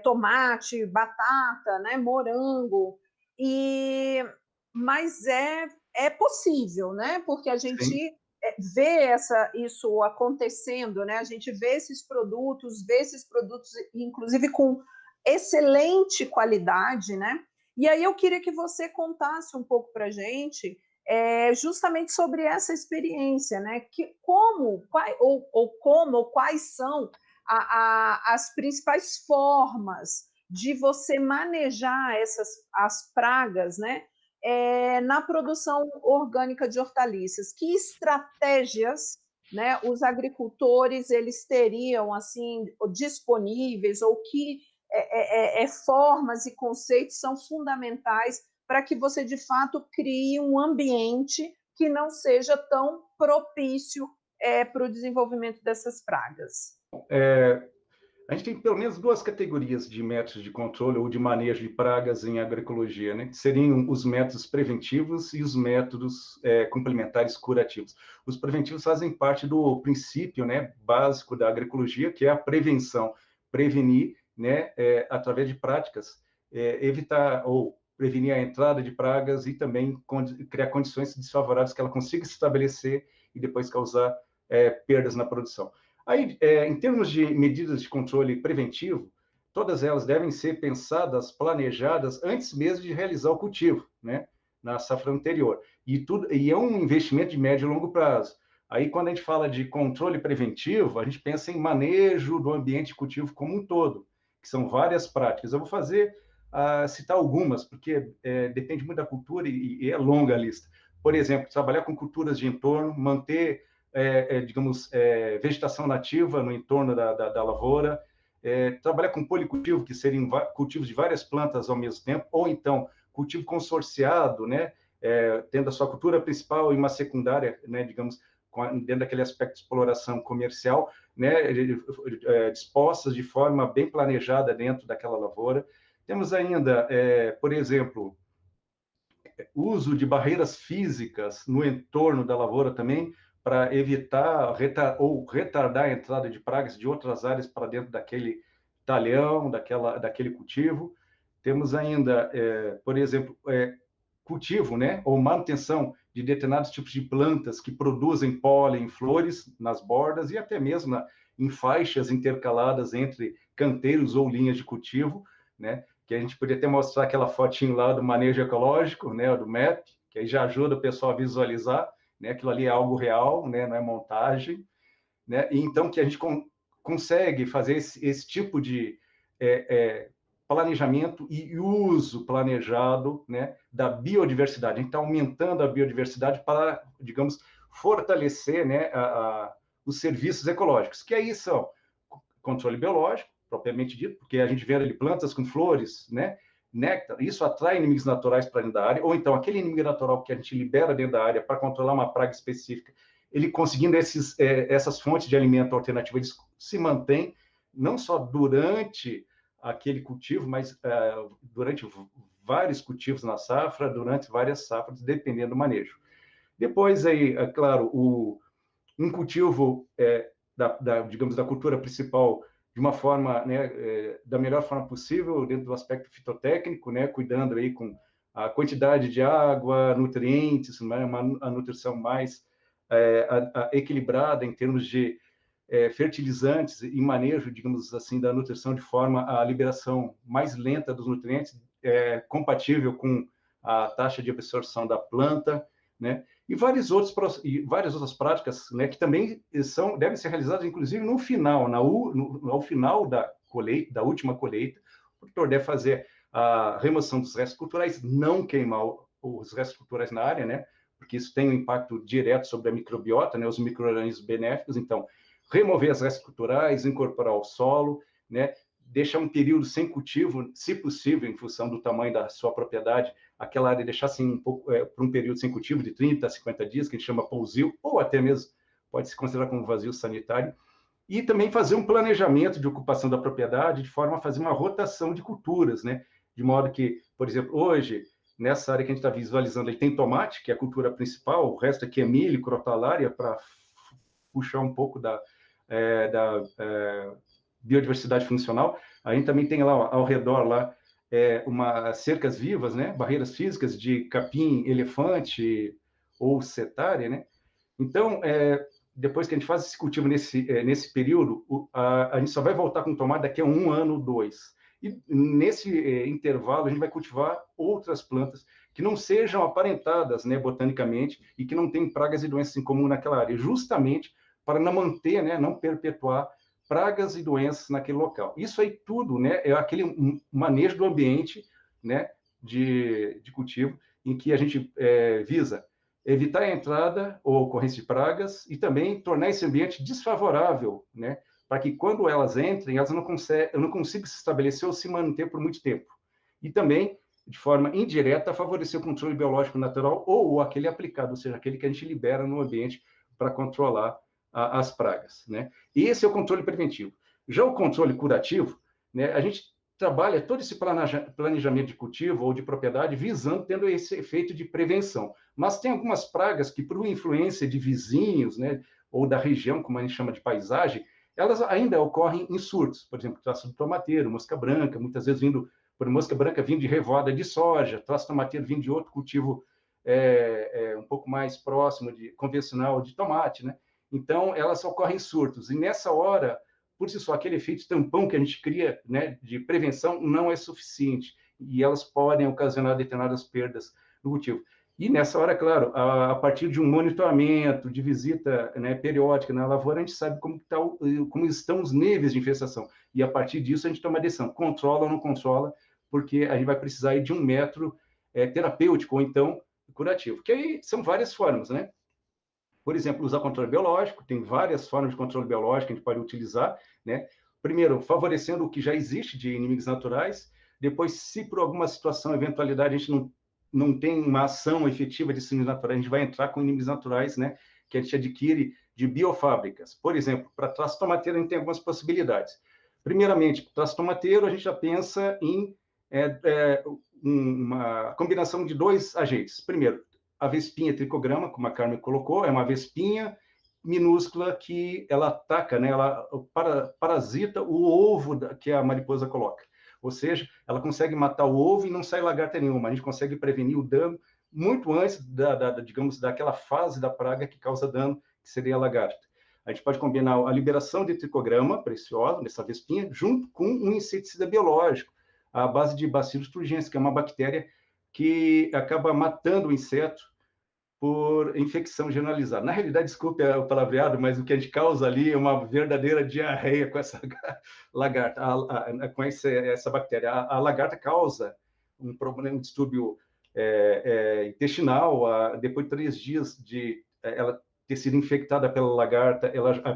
tomate, batata, né? Morango, mas é possível, né? Porque a gente Sim. vê isso acontecendo, né? A gente vê esses produtos, inclusive com excelente qualidade, né? E aí eu queria que você contasse um pouco para a gente justamente sobre essa experiência, né? Quais são as principais formas de você manejar as pragas, né? Na produção orgânica de hortaliças. Que estratégias né, os agricultores eles teriam assim disponíveis, ou que formas e conceitos são fundamentais para que você de fato crie um ambiente que não seja tão propício para o desenvolvimento dessas pragas? A gente tem pelo menos duas categorias de métodos de controle ou de manejo de pragas em agroecologia, né? Que seriam os métodos preventivos e os métodos complementares curativos. Os preventivos fazem parte do princípio, né, básico da agroecologia, que é a prevenção, prevenir, né, através de práticas, evitar ou prevenir a entrada de pragas e também criar condições desfavoráveis que ela consiga se estabelecer e depois causar perdas na produção. Aí, em termos de medidas de controle preventivo, todas elas devem ser pensadas, planejadas antes mesmo de realizar o cultivo, né, na safra anterior. E é um investimento de médio e longo prazo. Aí, quando a gente fala de controle preventivo, a gente pensa em manejo do ambiente de cultivo como um todo, que são várias práticas. Eu vou citar algumas, porque depende muito da cultura e é longa a lista. Por exemplo, trabalhar com culturas de entorno, manter digamos, vegetação nativa no entorno da lavoura, trabalhar com policultivo, que seriam cultivos de várias plantas ao mesmo tempo, ou então cultivo consorciado, né, tendo a sua cultura principal e uma secundária, né, digamos, dentro daquele aspecto de exploração comercial, né, dispostas de forma bem planejada dentro daquela lavoura. Temos ainda, por exemplo, uso de barreiras físicas no entorno da lavoura também, para evitar ou retardar a entrada de pragas de outras áreas para dentro daquele talhão, daquele cultivo. Temos ainda, por exemplo, cultivo, né, ou manutenção de determinados tipos de plantas que produzem pólen, flores nas bordas e até mesmo em faixas intercaladas entre canteiros ou linhas de cultivo, né, que a gente podia até mostrar aquela fotinho lá do manejo ecológico, né, do MAP, que aí já ajuda o pessoal a visualizar, né, aquilo ali é algo real, né, não é montagem, né, e então que a gente consegue fazer esse tipo de planejamento e uso planejado, né, da biodiversidade. A gente está aumentando a biodiversidade para, digamos, fortalecer, né, os serviços ecológicos, que aí são controle biológico, propriamente dito, porque a gente vê ali plantas com flores, né, néctar, isso atrai inimigos naturais para dentro da área, ou então aquele inimigo natural que a gente libera dentro da área para controlar uma praga específica, ele conseguindo essas fontes de alimento alternativo, eles se mantêm não só durante aquele cultivo, mas durante vários cultivos na safra, durante várias safras, dependendo do manejo. Depois, aí, é claro, um cultivo digamos, da cultura principal de uma forma, né, da melhor forma possível, dentro do aspecto fitotécnico, né, cuidando aí com a quantidade de água, nutrientes, né, a nutrição mais equilibrada em termos de fertilizantes e manejo, digamos assim, da nutrição de forma a liberação mais lenta dos nutrientes, compatível com a taxa de absorção da planta, né? E várias outras práticas, né, que também devem ser realizadas, inclusive, no final, ao final da colheita, da última colheita, o produtor deve fazer a remoção dos restos culturais, não queimar os restos culturais na área, né, porque isso tem um impacto direto sobre a microbiota, né, os micro-organismos benéficos. Então, remover as restos culturais, incorporar ao solo, né, deixar um período sem cultivo, se possível, em função do tamanho da sua propriedade, aquela área deixar assim um pouco por um período sem cultivo de 30 a 50 dias, que a gente chama pousio, ou até mesmo pode se considerar como vazio sanitário, e também fazer um planejamento de ocupação da propriedade de forma a fazer uma rotação de culturas, né? De modo que, por exemplo, hoje, nessa área que a gente está visualizando, aí tem tomate, que é a cultura principal, o resto aqui é milho, crotalária, para puxar um pouco da biodiversidade funcional. A gente também tem lá ao redor lá umas cercas vivas, né, barreiras físicas de capim, elefante ou cetárea, né. Então, depois que a gente faz esse cultivo nesse período, a gente só vai voltar com tomate daqui a 1 ano, 2. E nesse intervalo, a gente vai cultivar outras plantas que não sejam aparentadas, né, botanicamente, e que não tenham pragas e doenças em comum naquela área, justamente para não manter, né, não perpetuar pragas e doenças naquele local. Isso aí tudo, né, é aquele manejo do ambiente, né, de cultivo, em que a gente visa evitar a entrada ou ocorrência de pragas e também tornar esse ambiente desfavorável, né, para que quando elas entrem, elas não consigam se estabelecer ou se manter por muito tempo. E também, de forma indireta, favorecer o controle biológico natural ou aquele aplicado, ou seja, aquele que a gente libera no ambiente para controlar as pragas, né? E esse é o controle preventivo. Já o controle curativo, né, a gente trabalha todo esse planejamento de cultivo ou de propriedade visando tendo esse efeito de prevenção. Mas tem algumas pragas que, por influência de vizinhos, né, ou da região, como a gente chama de paisagem, elas ainda ocorrem em surtos. Por exemplo, traço do tomateiro, mosca branca, muitas vezes mosca branca vindo de revoada de soja, traço tomateiro vindo de outro cultivo um pouco mais próximo, convencional, de tomate, né? Então, elas ocorrem em surtos. E nessa hora, por si só, aquele efeito tampão que a gente cria, né, de prevenção não é suficiente. E elas podem ocasionar determinadas perdas no cultivo. E nessa hora, claro, a partir de um monitoramento, de visita, né, periódica na lavoura, a gente sabe como estão os níveis de infestação. E a partir disso a gente toma a decisão, controla ou não controla, porque a gente vai precisar aí de um método terapêutico ou então curativo. Que aí são várias formas, né? Por exemplo, usar controle biológico, tem várias formas de controle biológico que a gente pode utilizar, né? Primeiro, favorecendo o que já existe de inimigos naturais. Depois, se por alguma situação, eventualidade, a gente não tem uma ação efetiva de inimigos naturais, a gente vai entrar com inimigos naturais, né? Que a gente adquire de biofábricas. Por exemplo, para traço tomateiro, a gente tem algumas possibilidades. Primeiramente, para traço tomateiro, a gente já pensa em uma combinação de dois agentes. Primeiro, a vespinha tricograma, como a Carmen colocou, é uma vespinha minúscula que ela ataca, né, ela parasita o ovo que a mariposa coloca. Ou seja, ela consegue matar o ovo e não sai lagarta nenhuma. A gente consegue prevenir o dano muito antes, digamos, daquela fase da praga que causa dano, que seria a lagarta. A gente pode combinar a liberação de tricograma preciosa, dessa vespinha, junto com um inseticida biológico, à base de Bacillus thuringiensis, que é uma bactéria que acaba matando o inseto por infecção generalizada. Na realidade, desculpe o palavreado, mas o que a gente causa ali é uma verdadeira diarreia com essa lagarta, com essa bactéria. A lagarta causa um problema, um distúrbio intestinal. Depois de 3 dias de ela ter sido infectada pela lagarta,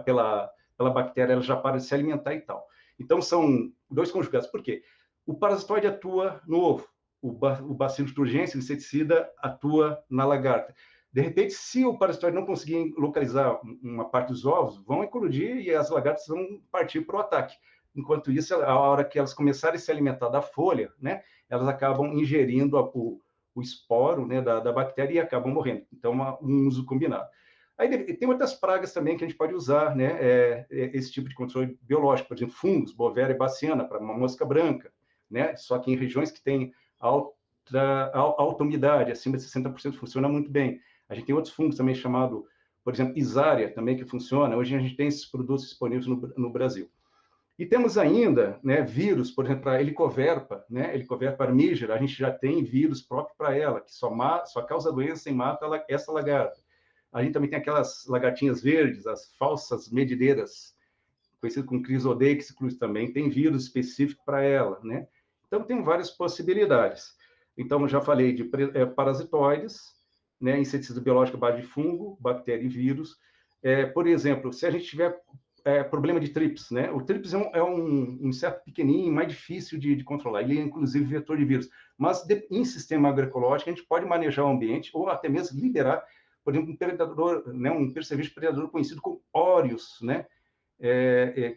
pela bactéria, ela já para de se alimentar e tal. Então, são dois conjugados. Por quê? O parasitoide atua no ovo. O Bacillus thuringiensis, o inseticida, atua na lagarta. De repente, se o parasitoide não conseguir localizar uma parte dos ovos, vão eclodir e as lagartas vão partir para o ataque. Enquanto isso, a hora que elas começarem a se alimentar da folha, né, elas acabam ingerindo o esporo, né, da bactéria e acabam morrendo. Então, um uso combinado. Aí tem outras pragas também que a gente pode usar, né, esse tipo de controle biológico, por exemplo, fungos, Bovéria e baciana, para uma mosca branca, né, só que em regiões que têm alta umidade, acima de 60%, funciona muito bem. A gente tem outros fungos também chamado, por exemplo, Isária, também que funciona. Hoje a gente tem esses produtos disponíveis no Brasil. E temos ainda, né, vírus, por exemplo, a Helicoverpa, né, Helicoverpa armígera, a gente já tem vírus próprio para ela, que só causa doença e mata essa lagarta. A gente também tem aquelas lagartinhas verdes, as falsas medideiras, conhecido como Chrysodeix cruz também, tem vírus específico para ela, né? Então, tem várias possibilidades. Então, eu já falei de parasitoides, né, inseticida biológico à base de fungo, bactéria e vírus. Por exemplo, se a gente tiver problema de trips, né? O trips é um inseto pequenininho, mais difícil de controlar. Ele é, inclusive, vetor de vírus. Mas, em sistema agroecológico, a gente pode manejar o ambiente ou até mesmo liberar, por exemplo, um predador, né, um percevejo predador conhecido como óreos, né?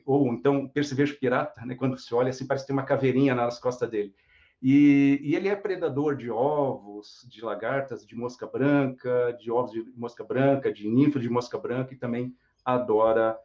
Ou então percevejo pirata, né? Quando se olha assim, parece que tem uma caveirinha nas costas dele. E ele é predador de ovos, de lagartas, de mosca branca, de ovos de mosca branca, de ninfas de mosca branca, e também adora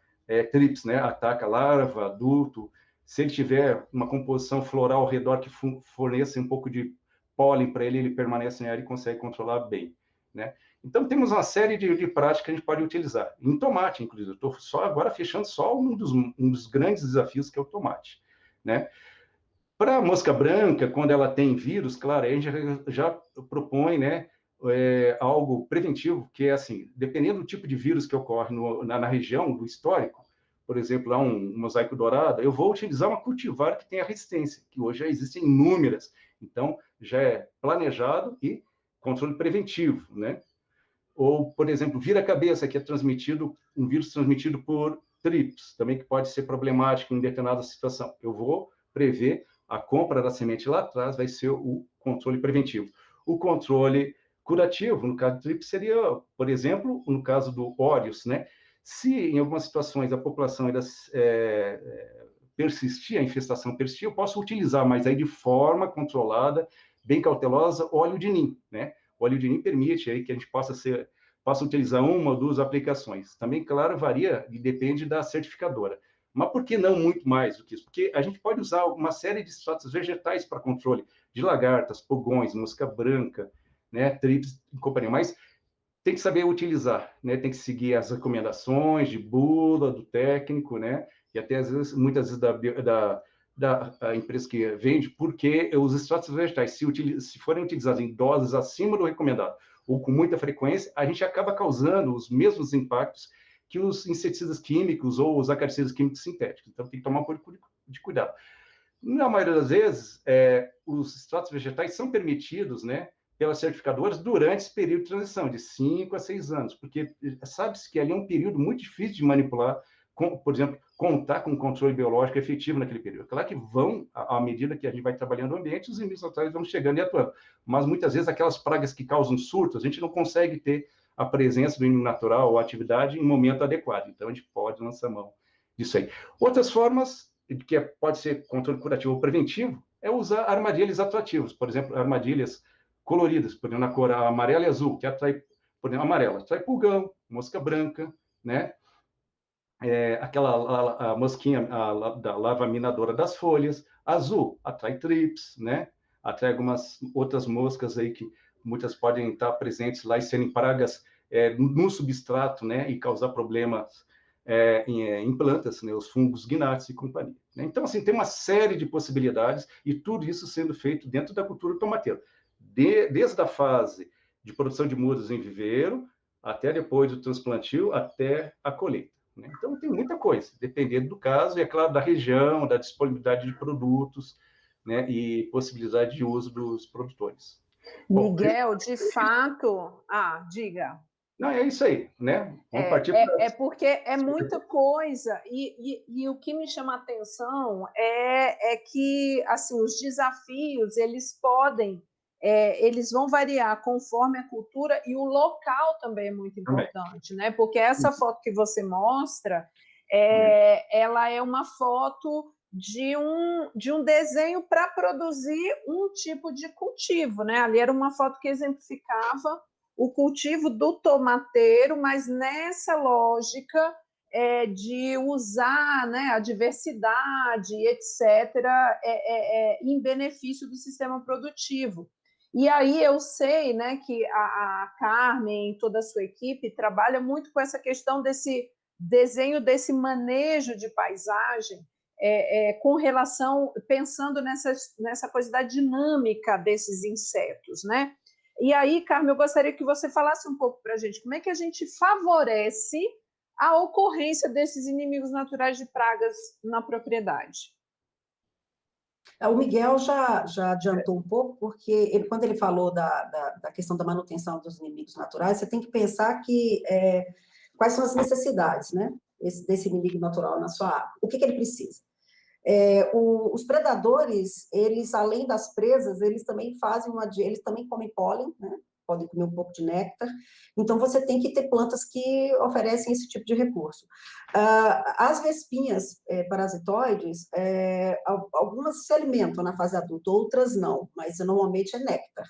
trips, né? Ataca larva, adulto. Se ele tiver uma composição floral ao redor que forneça um pouco de pólen para ele, ele permanece na área e consegue controlar bem, né? Então, temos uma série de práticas que a gente pode utilizar. Em tomate, inclusive. Estou só agora fechando só um dos grandes desafios, que é o tomate, né? Para a mosca branca, quando ela tem vírus, claro, a gente já propõe, né, algo preventivo, que é assim, dependendo do tipo de vírus que ocorre na região, do histórico, por exemplo, lá um mosaico dourado, eu vou utilizar uma cultivar que tenha resistência, que hoje já existem inúmeras. Então, já é planejado e controle preventivo, né? Ou, por exemplo, vira-cabeça, que é um vírus transmitido por trips, também que pode ser problemático em determinada situação. Eu vou prever a compra da semente lá atrás, vai ser o controle preventivo. O controle curativo, no caso do trips, seria, por exemplo, no caso do óreos, né? Se em algumas situações a população ainda persistir, a infestação persistir, eu posso utilizar, mas aí de forma controlada, bem cautelosa, óleo de nim, né? O óleo de nim permite aí que a gente possa utilizar uma ou duas aplicações. Também, claro, varia e depende da certificadora. Mas por que não muito mais do que isso? Porque a gente pode usar uma série de extratos vegetais para controle de lagartas, pulgões, mosca branca, né, trips e companhia. Mas tem que saber utilizar, né? Tem que seguir as recomendações de bula, do técnico, né? E até, às vezes, muitas vezes, da empresa que vende, porque os extratos vegetais, se forem utilizados em doses acima do recomendado ou com muita frequência, a gente acaba causando os mesmos impactos que os inseticidas químicos ou os acaricidas químicos sintéticos. Então, tem que tomar um pouco de cuidado. Na maioria das vezes, os extratos vegetais são permitidos, né, pelas certificadoras durante esse período de transição, de 5 a 6 anos, porque sabe-se que ali é um período muito difícil de manipular, por exemplo, contar com um controle biológico efetivo naquele período. Claro que à medida que a gente vai trabalhando no ambiente, os inimigos naturais vão chegando e atuando, mas muitas vezes aquelas pragas que causam surtos, a gente não consegue ter a presença do inimigo natural ou a atividade em momento adequado, então a gente pode lançar mão disso aí. Outras formas, que pode ser controle curativo ou preventivo, é usar armadilhas atrativas, por exemplo, armadilhas coloridas, por exemplo, na cor amarela e azul, que atrai, por exemplo, amarela, atrai pulgão, mosca branca, né? Aquela a mosquinha da larva minadora das folhas, azul, atrai trips, né? Atrai algumas outras moscas aí que muitas podem estar presentes lá e serem pragas no substrato, né? E causar problemas em plantas, né? Os fungos gnats e companhia. Né? Então, assim, tem uma série de possibilidades e tudo isso sendo feito dentro da cultura tomateira. Desde a fase de produção de mudas em viveiro, até depois do transplantio, até a colheita. Né? Então, tem muita coisa, dependendo do caso, e, é claro, da região, da disponibilidade de produtos, né, e possibilidade de uso dos produtores. Miguel, de fato... diga. Não, é isso aí, né? Vamos partir porque é muita coisa, e o que me chama a atenção é que assim, os desafios, eles vão variar conforme a cultura, e o local também é muito importante, né? Porque essa foto que você mostra, ela é uma foto de um desenho para produzir um tipo de cultivo, né? Ali era uma foto que exemplificava o cultivo do tomateiro, mas nessa lógica de usar, né, a diversidade, etc., em benefício do sistema produtivo. E aí eu sei, né, que a Carmen e toda a sua equipe trabalha muito com essa questão desse desenho, desse manejo de paisagem, com relação, pensando nessa coisa da dinâmica desses insetos, né? E aí, Carmen, eu gostaria que você falasse um pouco para a gente como é que a gente favorece a ocorrência desses inimigos naturais de pragas na propriedade. O Miguel já adiantou um pouco, porque quando ele falou da questão da manutenção dos inimigos naturais, você tem que pensar que quais são as necessidades, né, desse inimigo natural na sua área. O que ele precisa? Os predadores, eles, além das presas, eles também eles também comem pólen, né? Podem comer um pouco de néctar, então você tem que ter plantas que oferecem esse tipo de recurso. As vespinhas parasitoides, algumas se alimentam na fase adulta, outras não, mas normalmente é néctar.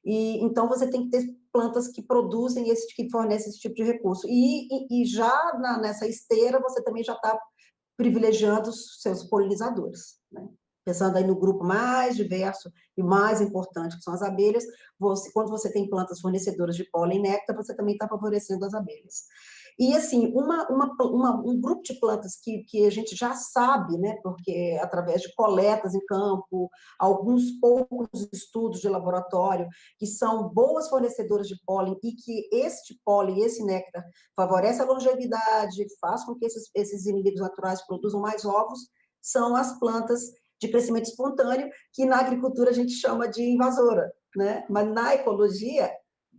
E então você tem que ter plantas que produzem que fornecem esse tipo de recurso. E já nessa esteira você também já está privilegiando os seus polinizadores, né? Pensando aí no grupo mais diverso e mais importante, que são as abelhas, quando você tem plantas fornecedoras de pólen e néctar, você também está favorecendo as abelhas. E, assim, um grupo de plantas que a gente já sabe, né, porque através de coletas em campo, alguns poucos estudos de laboratório, que são boas fornecedoras de pólen e que este pólen, esse néctar, favorece a longevidade, faz com que esses inimigos naturais produzam mais ovos, são as plantas de crescimento espontâneo, que na agricultura a gente chama de invasora, né? Mas na ecologia,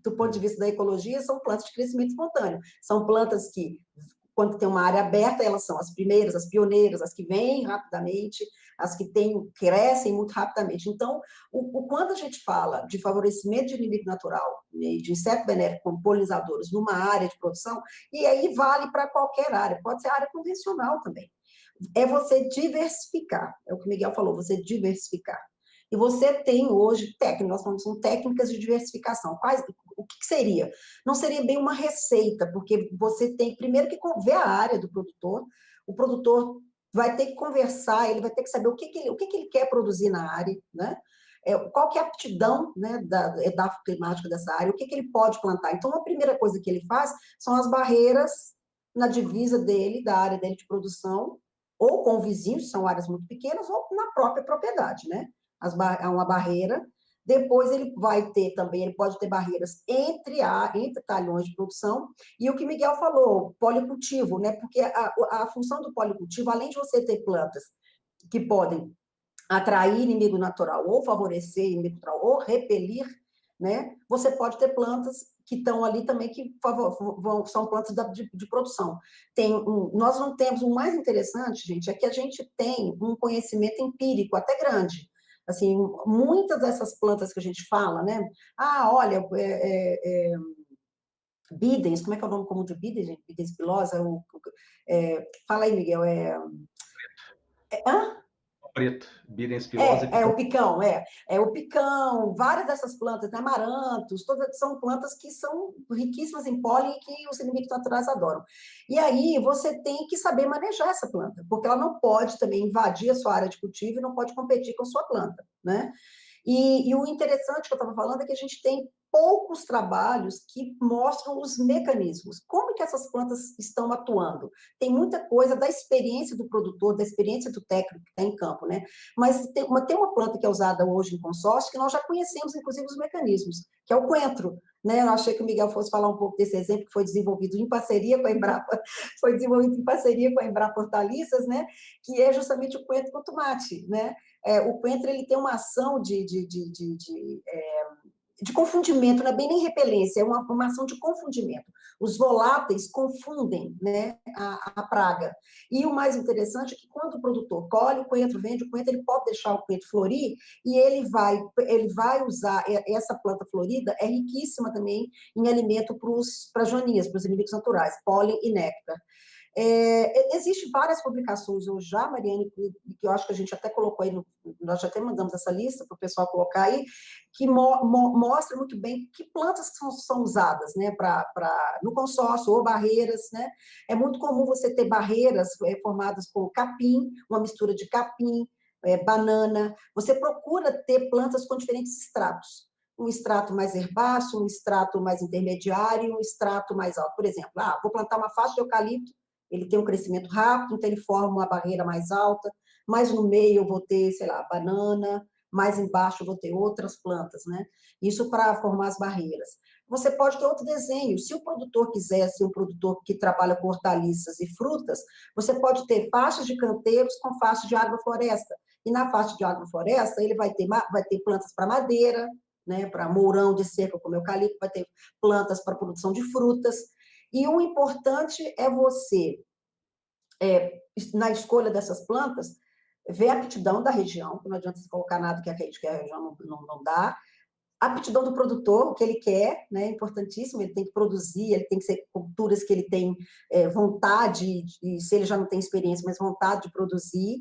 do ponto de vista da ecologia, são plantas de crescimento espontâneo. São plantas que, quando tem uma área aberta, elas são as primeiras, as pioneiras, as que vêm rapidamente, as que crescem muito rapidamente. Então, quando a gente fala de favorecimento de inimigo natural, né, de inseto benéfico como polinizadores numa área de produção, e aí vale para qualquer área, pode ser área convencional também. É você diversificar, é o que o Miguel falou, você diversificar. E você tem hoje técnicas, nós falamos, são técnicas de diversificação. O que seria? Não seria bem uma receita, porque você tem primeiro que ver a área do produtor, o produtor vai ter que conversar, ele vai ter que saber o que ele quer produzir na área, né? Qual que é a aptidão, né, da climática dessa área, o que ele pode plantar. Então, a primeira coisa que ele faz são as barreiras na divisa dele, da área dele de produção, ou com vizinhos, são áreas muito pequenas, ou na própria propriedade, né? Uma barreira. Depois ele vai ter também, ele pode ter barreiras entre talhões de produção, e o que Miguel falou, policultivo, né? Porque a função do policultivo, além de você ter plantas que podem atrair inimigo natural, ou favorecer inimigo natural, ou repelir, né? Você pode ter plantas que estão ali também, que são plantas de produção. Nós não temos, o mais interessante, gente, é que a gente tem um conhecimento empírico até grande. Assim, muitas dessas plantas que a gente fala, né? Olha, bidens, como é que é o nome comum de bidens, gente? Bidens pilosa, fala aí, Miguel, hã? Preto, Bidens pilosa e É picão. o picão, é o picão, várias dessas plantas, né, amarantos, todas são plantas que são riquíssimas em pólen e que os inimigos naturais adoram. E aí você tem que saber manejar essa planta, porque ela não pode também invadir a sua área de cultivo e não pode competir com a sua planta, né? E o interessante que eu estava falando é que a gente tem poucos trabalhos que mostram os mecanismos, como que essas plantas estão atuando. Tem muita coisa da experiência do produtor, da experiência do técnico que está em campo, né? Mas tem uma planta que é usada hoje em consórcio que nós já conhecemos, inclusive, os mecanismos, que é o coentro, né? Eu achei que o Miguel fosse falar um pouco desse exemplo que foi desenvolvido em parceria com a Embrapa, foi desenvolvido em parceria com a Embrapa Hortaliças, né? Que é justamente o coentro com o tomate, né? O coentro ele tem uma ação de confundimento, não é bem nem repelência, é uma ação de confundimento. Os voláteis confundem, né, a praga. E o mais interessante é que quando o produtor colhe o coentro, vende o coentro, ele pode deixar o coentro florir e ele vai usar essa planta florida, é riquíssima também em alimento para as joaninhas, para os inimigos naturais, pólen e néctar. Existem várias publicações hoje já, Mariane, que eu acho que a gente até colocou aí, nós já até mandamos essa lista para o pessoal colocar aí, que mostra muito bem que plantas são usadas, né, no consórcio, ou barreiras, né? É muito comum você ter barreiras formadas por capim, uma mistura de capim, banana. Você procura ter plantas com diferentes estratos. Um extrato mais herbáceo, um extrato mais intermediário, um extrato mais alto. Por exemplo, vou plantar uma faixa de eucalipto, ele tem um crescimento rápido, então ele forma uma barreira mais alta, mais no meio eu vou ter, sei lá, banana, mais embaixo eu vou ter outras plantas, né? Isso para formar as barreiras. Você pode ter outro desenho. Se o produtor quiser ser um produtor que trabalha com hortaliças e frutas, você pode ter faixas de canteiros com faixas de agrofloresta. E na faixa de agrofloresta, ele vai ter plantas para madeira, né, para mourão de cerca, como eucalipto, vai ter plantas para produção de frutas. E o importante é você, na escolha dessas plantas, ver a aptidão da região, não adianta você colocar nada que a região não dá, a aptidão do produtor, o que ele quer, né, é importantíssimo, ele tem que produzir, ele tem que ser culturas que ele tem vontade, e se ele já não tem experiência, mas vontade de produzir,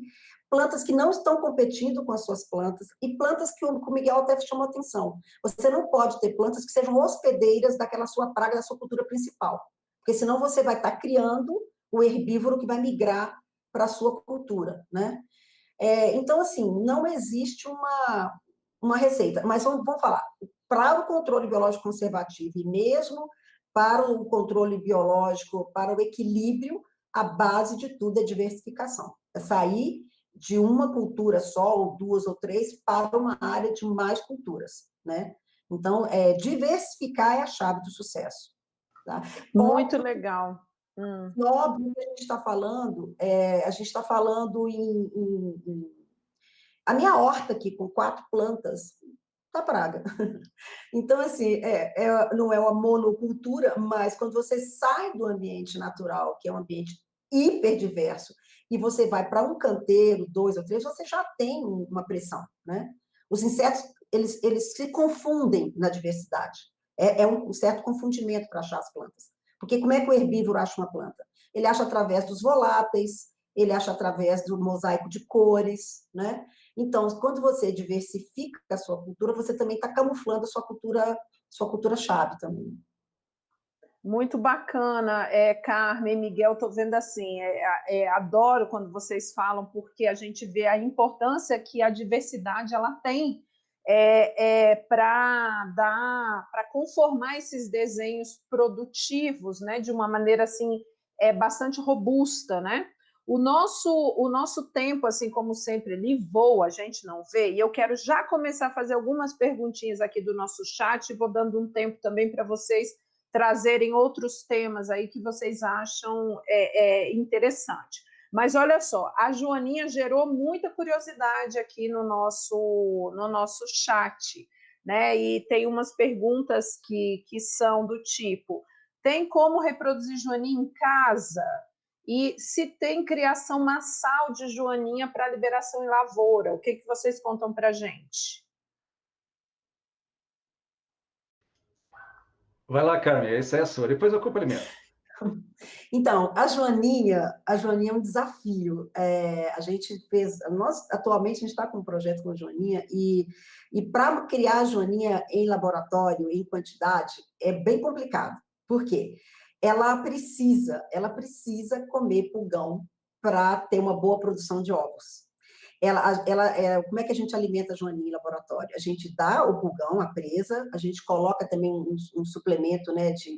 plantas que não estão competindo com as suas plantas, e plantas que o Miguel até chamou atenção. Você não pode ter plantas que sejam hospedeiras daquela sua praga, da sua cultura principal, porque senão você vai estar criando o herbívoro que vai migrar para a sua cultura, né? Então, assim, não existe uma receita, mas vamos falar, para o controle biológico conservativo e mesmo para o controle biológico, para o equilíbrio, a base de tudo é diversificação. É sair de uma cultura só, ou duas ou três, para uma área de mais culturas, né? Então, diversificar é a chave do sucesso. Tá? Muito legal. Óbvio que a gente está falando a minha horta aqui, com 4 plantas, da praga. Então, assim, não é uma monocultura, mas quando você sai do ambiente natural, que é um ambiente hiperdiverso, e você vai para um canteiro, 2 ou 3, você já tem uma pressão, né? Os insetos, eles se confundem na diversidade. É um certo confundimento para achar as plantas. Porque como é que o herbívoro acha uma planta? Ele acha através dos voláteis, ele acha através do mosaico de cores, né? Então, quando você diversifica a sua cultura, você também está camuflando a sua cultura chave também. Muito bacana, Carmen, Miguel, estou vendo assim, adoro quando vocês falam, porque a gente vê a importância que a diversidade ela tem para conformar esses desenhos produtivos, né, de uma maneira assim bastante robusta, né? O nosso tempo, assim como sempre, ele voa, a gente não vê, e eu quero já começar a fazer algumas perguntinhas aqui do nosso chat, e vou dando um tempo também para vocês trazerem outros temas aí que vocês acham interessante. Mas olha só, a Joaninha gerou muita curiosidade aqui no nosso chat, né? E tem umas perguntas que são do tipo: tem como reproduzir Joaninha em casa? E se tem criação massal de Joaninha para liberação em lavoura? O que vocês contam para a gente? Vai lá, Carmen, essa é a sua. Depois eu complemento. Então, a Joaninha é um desafio. A gente fez, nós atualmente a gente está com um projeto com a Joaninha e para criar a Joaninha em laboratório, em quantidade, é bem complicado. Por quê? Ela precisa comer pulgão para ter uma boa produção de ovos. Como é que a gente alimenta a Joaninha em laboratório? A gente dá o pulgão, a presa, a gente coloca também um suplemento, né, de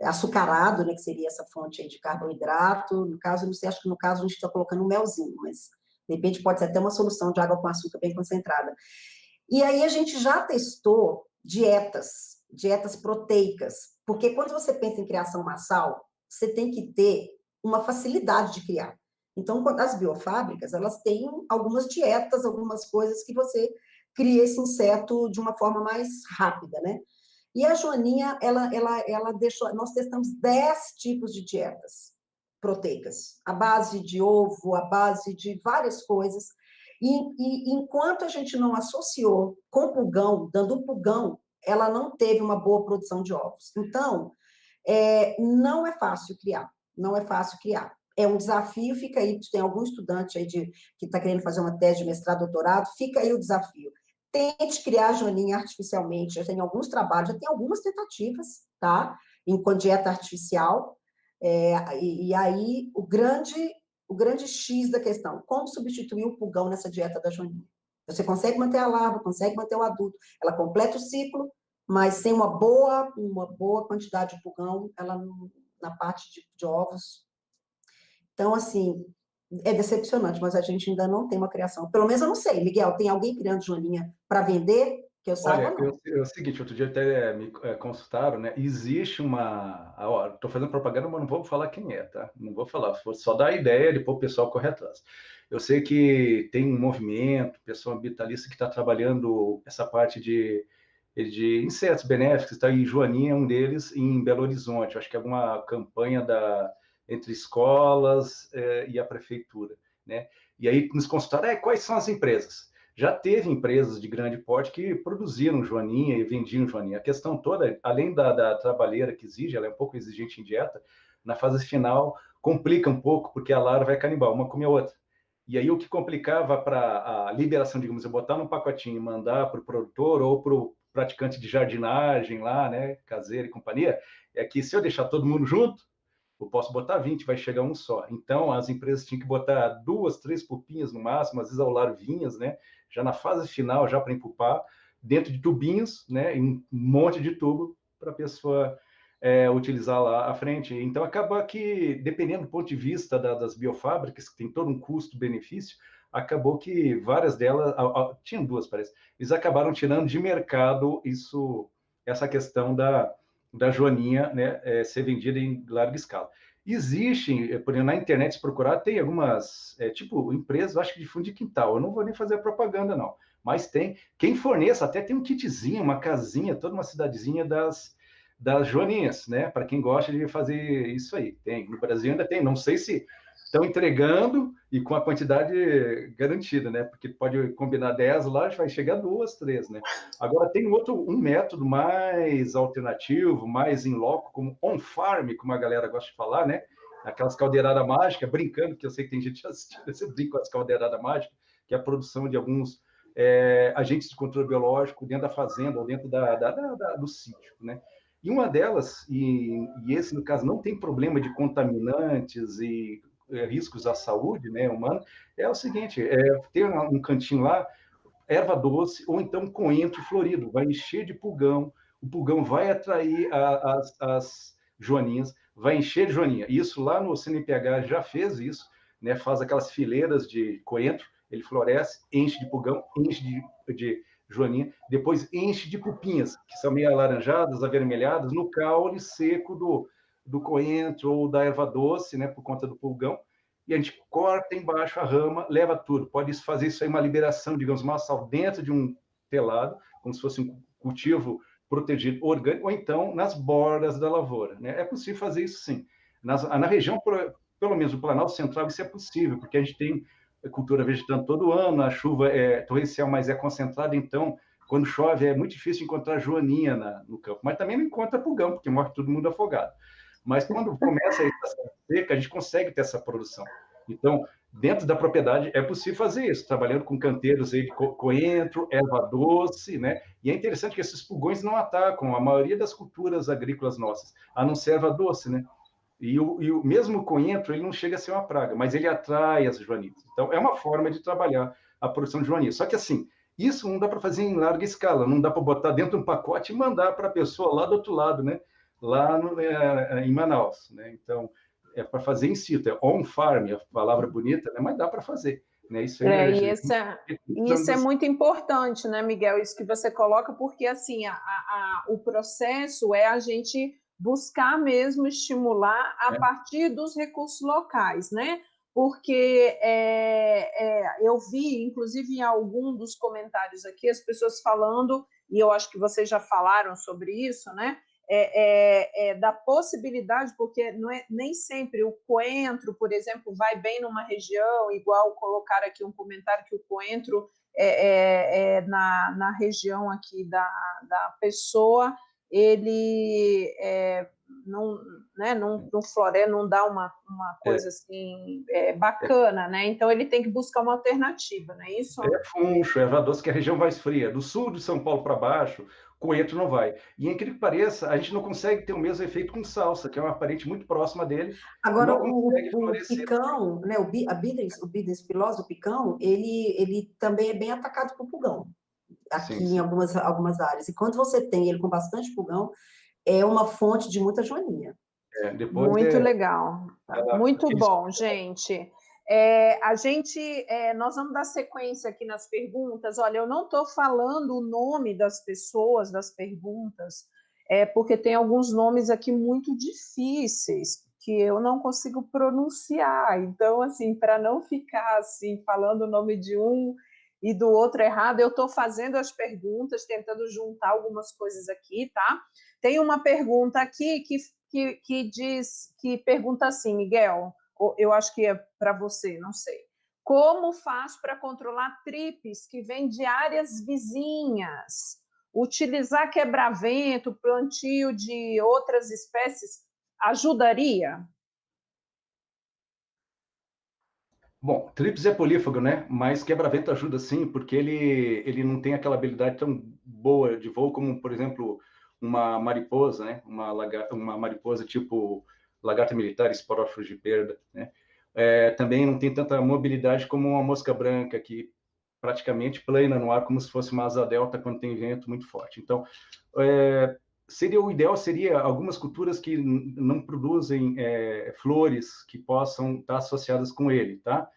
açucarado, né, que seria essa fonte aí de carboidrato. No caso, não sei, acho que no caso a gente está colocando um melzinho, mas de repente pode ser até uma solução de água com açúcar bem concentrada. E aí a gente já testou dietas proteicas, porque quando você pensa em criação massal, você tem que ter uma facilidade de criar. Então, as biofábricas, elas têm algumas dietas, algumas coisas que você cria esse inseto de uma forma mais rápida, né? E a Joaninha, ela deixou, nós testamos 10 tipos de dietas proteicas, a base de ovo, a base de várias coisas, e enquanto a gente não associou com pulgão, dando pulgão, ela não teve uma boa produção de ovos. Então, não é fácil criar, não é fácil criar. É um desafio, fica aí, tem algum estudante aí que está querendo fazer uma tese de mestrado, doutorado, fica aí o desafio. Tente criar a Joaninha artificialmente, já tem alguns trabalhos, já tem algumas tentativas, tá? Com dieta artificial, e aí o grande X da questão, como substituir o pulgão nessa dieta da Joaninha? Você consegue manter a larva, consegue manter o adulto, ela completa o ciclo, mas sem uma boa quantidade de pulgão, ela na parte de ovos. Então, assim, é decepcionante, mas a gente ainda não tem uma criação. Pelo menos eu não sei, Miguel, tem alguém criando Joaninha para vender? Que eu saiba, Olha, não. é o seguinte, outro dia até me consultaram, né? Existe uma. Estou fazendo propaganda, mas não vou falar quem é, tá? Não vou falar, vou só dar a ideia, depois o pessoal corre atrás. Eu sei que tem um movimento, pessoal ambientalista que está trabalhando essa parte de insetos benéficos, tá? E Joaninha é um deles em Belo Horizonte. Acho que é alguma campanha entre escolas e a prefeitura, né? E aí nos consultaram, quais são as empresas? Já teve empresas de grande porte que produziram joaninha e vendiam joaninha. A questão toda, além da trabalheira que exige, ela é um pouco exigente em dieta, na fase final complica um pouco, porque a larva é canibal, uma come a outra. E aí o que complicava para a liberação, digamos, eu botar num pacotinho e mandar para o produtor ou para o praticante de jardinagem lá, né, caseiro e companhia, é que se eu deixar todo mundo junto, eu posso botar 20, vai chegar um só. Então, as empresas tinham que botar 2, 3 pupinhas no máximo, às vezes ao larvinhas, né? Já na fase final, já para empupar, dentro de tubinhos, né? Em um monte de tubo para a pessoa utilizar lá à frente. Então, acaba que, dependendo do ponto de vista das biofábricas, que tem todo um custo-benefício, acabou que várias delas, tinham duas, parece, eles acabaram tirando de mercado essa questão da joaninha, né, ser vendida em larga escala. Existem, por exemplo, na internet, se procurar, tem algumas, tipo, empresas, acho que de fundo de quintal. Eu não vou nem fazer propaganda, não. Mas tem. Quem forneça, até tem um kitzinho, uma casinha, toda uma cidadezinha das joaninhas, né? Para quem gosta de fazer isso aí. Tem. No Brasil ainda tem. Não sei se estão entregando e com a quantidade garantida, né? Porque pode combinar 10 lá, vai chegar 2, 3, né? Agora, tem um método mais alternativo, mais in loco, como on-farm, como a galera gosta de falar, né? Aquelas caldeiradas mágicas, brincando, que eu sei que tem gente assistindo, você brinca com as caldeiradas mágicas, que é a produção de alguns agentes de controle biológico dentro da fazenda ou dentro do sítio, né? E uma delas, e esse, no caso, não tem problema de contaminantes e riscos à saúde, né, humana, é o seguinte, tem um cantinho lá, erva doce, ou então coentro florido, vai encher de pulgão, o pulgão vai atrair as joaninhas, vai encher de joaninha. Isso lá no CNPH já fez isso, né, faz aquelas fileiras de coentro, ele floresce, enche de pulgão, enche de joaninha, depois enche de pupinhas, que são meio alaranjadas, avermelhadas, no caule seco do coentro ou da erva doce, né, por conta do pulgão, e a gente corta embaixo a rama, leva tudo. Pode fazer isso aí uma liberação, digamos, massal dentro de um telado, como se fosse um cultivo protegido orgânico, ou então nas bordas da lavoura, né? É possível fazer isso sim. Na região, pelo menos no Planalto Central, isso é possível, porque a gente tem cultura vegetando todo ano, a chuva é torrencial, mas é concentrada, então, quando chove, é muito difícil encontrar joaninha no campo, mas também não encontra pulgão, porque morre todo mundo afogado. Mas quando começa a estação seca, a gente consegue ter essa produção. Então, dentro da propriedade, é possível fazer isso, trabalhando com canteiros aí de coentro, erva doce, né? E é interessante que esses pulgões não atacam a maioria das culturas agrícolas nossas, a não ser erva doce, né? E o mesmo coentro, ele não chega a ser uma praga, mas ele atrai as joanitas. Então, é uma forma de trabalhar a produção de joanitas. Só que, assim, isso não dá para fazer em larga escala, não dá para botar dentro de um pacote e mandar para a pessoa lá do outro lado, né? Lá em Manaus, né? Então, é para fazer in situ, é on-farm, a palavra bonita, né? Mas dá para fazer, né? Isso aí E isso é muito importante, né, Miguel? Isso que você coloca, porque assim o processo é a gente buscar mesmo estimular a partir dos recursos locais, né? Porque eu vi, inclusive, em algum dos comentários aqui, as pessoas falando, e eu acho que vocês já falaram sobre isso, né? Da possibilidade, porque não é, nem sempre o coentro, por exemplo, vai bem numa região, igual colocar aqui um comentário que o coentro na região aqui da pessoa, ele não floresta, não dá uma coisa assim bacana, né? Então ele tem que buscar uma alternativa, não é isso? Funcho, erva doce, que é a região mais fria. Do sul de São Paulo para baixo, coentro não vai. E, incrível que pareça, a gente não consegue ter o mesmo efeito com salsa, que é uma parente muito próxima dele. Agora, o picão, né, o Bidens pilosa, o picão, ele também é bem atacado por pulgão, aqui sim. Em algumas áreas. E quando você tem ele com bastante pulgão, é uma fonte de muita joaninha. Muito legal. Muito bom, gente. Nós vamos dar sequência aqui nas perguntas. Olha, eu não estou falando o nome das pessoas das perguntas, porque tem alguns nomes aqui muito difíceis que eu não consigo pronunciar. Então, assim, para não ficar assim falando o nome de um e do outro errado, eu estou fazendo as perguntas, tentando juntar algumas coisas aqui, tá? Tem uma pergunta aqui que pergunta assim, Miguel, eu acho que é para você, não sei. Como faz para controlar tripes que vêm de áreas vizinhas? Utilizar quebra-vento, plantio de outras espécies ajudaria? Bom, trips é polífago, né? Mas quebra-vento ajuda sim, porque ele não tem aquela habilidade tão boa de voo como, por exemplo, uma mariposa, né? Uma mariposa tipo lagarta militar, esporófilo de perda, né? Também não tem tanta mobilidade como uma mosca branca, que praticamente plana no ar, como se fosse uma asa delta quando tem vento muito forte. Então, o ideal seria algumas culturas que não produzem flores que possam estar associadas com ele, tá?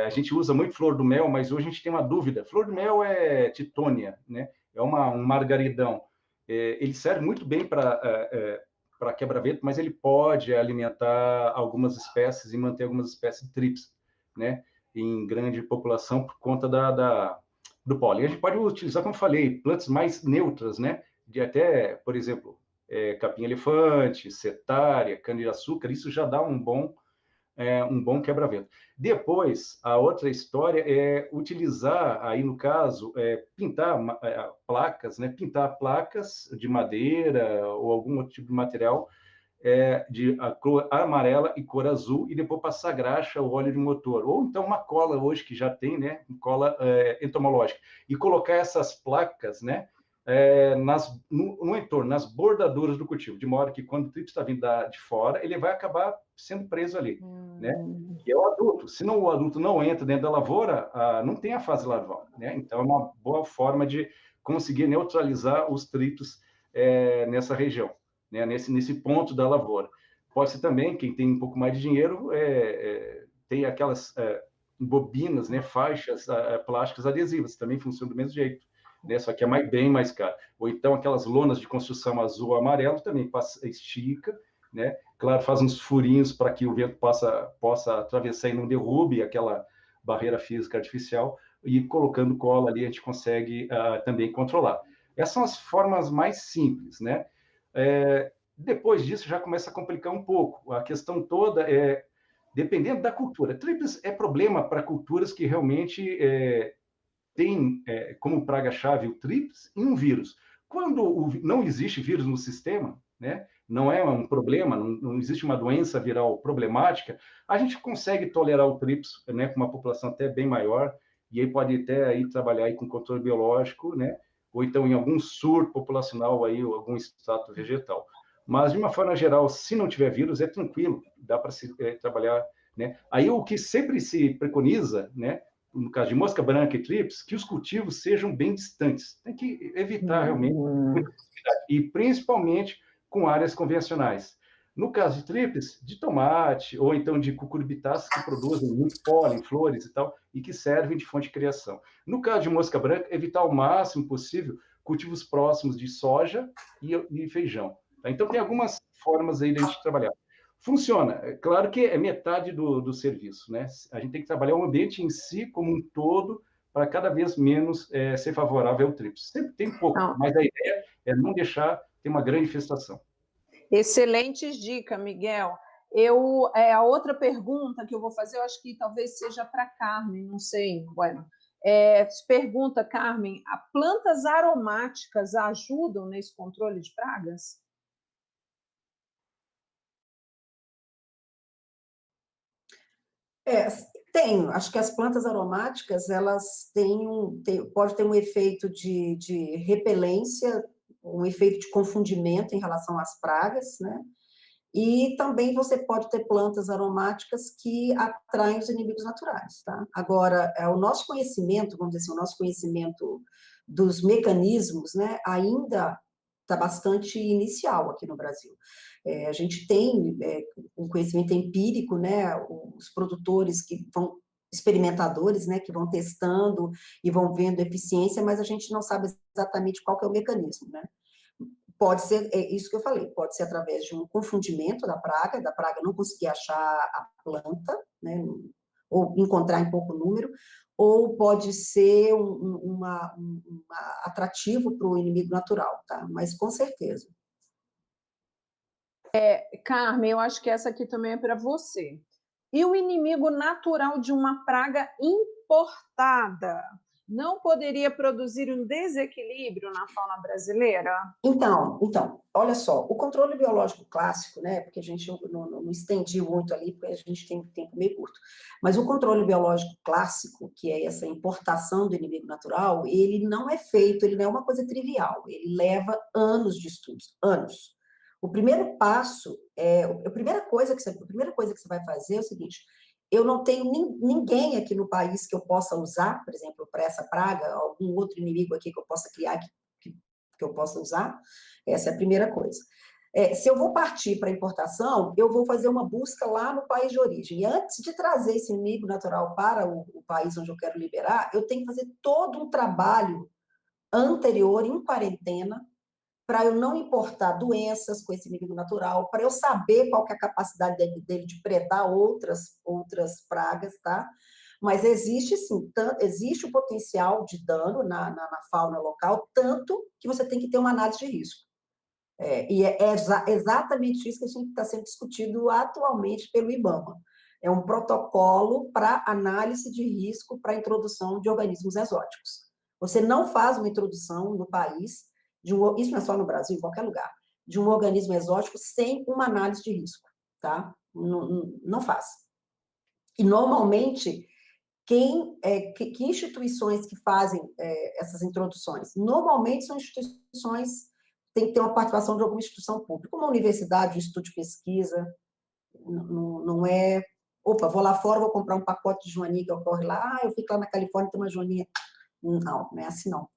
A gente usa muito flor do mel, mas hoje a gente tem uma dúvida. Flor do mel é titônia, né? É um margaridão. Ele serve muito bem para para quebra-vento, mas ele pode alimentar algumas espécies e manter algumas espécies de trips, né, em grande população por conta do pólen. A gente pode utilizar, como eu falei, plantas mais neutras, né, de até, por exemplo, capim-elefante, cetárea, cana-de-açúcar, isso já dá um bom quebra-vento. Depois, a outra história é utilizar, aí no caso, pintar placas, né? Pintar placas de madeira ou algum outro tipo de material de a cor amarela e cor azul, e depois passar graxa ou óleo de motor. Ou então uma cola hoje que já tem, né? Cola entomológica. E colocar essas placas, né? No entorno, nas bordaduras do cultivo, de modo que quando o trips está vindo de fora, ele vai acabar sendo preso ali, né? E é o adulto. Se não, o adulto não entra dentro da lavoura, não tem a fase larval, né? Então é uma boa forma de conseguir neutralizar os trips nessa região, né? Nesse ponto da lavoura. Pode ser também, quem tem um pouco mais de dinheiro, tem aquelas bobinas, né? Faixas plásticas adesivas, também funcionam do mesmo jeito. Né, só que é bem mais caro. Ou então aquelas lonas de construção azul ou amarelo também estica, né? Claro, faz uns furinhos para que o vento possa atravessar e não derrube aquela barreira física artificial, e colocando cola ali a gente consegue também controlar. Essas são as formas mais simples, né? Depois disso já começa a complicar um pouco. A questão toda dependendo da cultura. Trips é problema para culturas que realmente tem como praga-chave o trips e um vírus. Quando não existe vírus no sistema, né, não é um problema, não existe uma doença viral problemática, a gente consegue tolerar o trips, né, com uma população até bem maior, e aí pode até aí trabalhar aí com controle biológico, né, ou então em algum surto populacional, aí, ou algum extrato vegetal. Mas, de uma forma geral, se não tiver vírus, é tranquilo, dá para se trabalhar. Né? Aí o que sempre se preconiza, né, no caso de mosca branca e trips, que os cultivos sejam bem distantes. Tem que evitar realmente muita proximidade, e principalmente com áreas convencionais. No caso de trips, de tomate, ou então de cucurbitáceas que produzem muito pólen, flores e tal, e que servem de fonte de criação. No caso de mosca branca, evitar ao máximo possível cultivos próximos de soja e feijão. Tá? Então, tem algumas formas aí de a gente trabalhar. Funciona. É claro que é metade do serviço, né? A gente tem que trabalhar o ambiente em si como um todo para cada vez menos ser favorável ao trips. Sempre tem pouco, mas a ideia é não deixar ter uma grande infestação. Excelentes dicas, Miguel. A outra pergunta que eu vou fazer, eu acho que talvez seja para Carmen, não sei. Bueno, pergunta, Carmen, plantas aromáticas ajudam nesse controle de pragas? Tem. Acho que as plantas aromáticas, elas pode ter um efeito de repelência, um efeito de confundimento em relação às pragas, né? E também você pode ter plantas aromáticas que atraem os inimigos naturais, tá? Agora, o nosso conhecimento, vamos dizer assim, o nosso conhecimento dos mecanismos, né, ainda está bastante inicial aqui no Brasil. A gente tem um conhecimento empírico, né, os produtores que vão, experimentadores, né, que vão testando e vão vendo eficiência, mas a gente não sabe exatamente qual que é o mecanismo, né? Pode ser, isso que eu falei, pode ser através de um confundimento da praga não conseguir achar a planta, né, ou encontrar em pouco número, ou pode ser um atrativo para o inimigo natural, tá? Mas com certeza. Carmen, eu acho que essa aqui também é para você. E o inimigo natural de uma praga importada não poderia produzir um desequilíbrio na fauna brasileira? Então, olha só, o controle biológico clássico, né, porque a gente não estendi muito ali, porque a gente tem tempo meio curto, mas o controle biológico clássico, que é essa importação do inimigo natural, ele não é feito, ele não é uma coisa trivial, ele leva anos de estudos, anos. O primeiro passo, a primeira coisa que você vai fazer é o seguinte: eu não tenho ninguém aqui no país que eu possa usar, por exemplo, para essa praga, algum outro inimigo aqui que eu possa criar que eu possa usar. Essa é a primeira coisa. Se eu vou partir para importação, eu vou fazer uma busca lá no país de origem. E antes de trazer esse inimigo natural para o país onde eu quero liberar, eu tenho que fazer todo um trabalho anterior, em quarentena, para eu não importar doenças com esse inimigo natural, para eu saber qual que é a capacidade dele de predar outras pragas, tá? Mas existe, sim, existe o potencial de dano na fauna local, tanto que você tem que ter uma análise de risco. E é exatamente isso que a gente está sendo discutido atualmente pelo IBAMA. É um protocolo para análise de risco para a introdução de organismos exóticos. Você não faz uma introdução no país, isso não é só no Brasil, em qualquer lugar, de um organismo exótico sem uma análise de risco, tá? Não faz. E, normalmente, que instituições que fazem essas introduções? Normalmente são instituições, tem que ter uma participação de alguma instituição pública, uma universidade, um instituto de pesquisa, não é, opa, vou lá fora, vou comprar um pacote de joaninha que ocorre lá, eu fico lá na Califórnia, tem uma joaninha. Não é assim, não.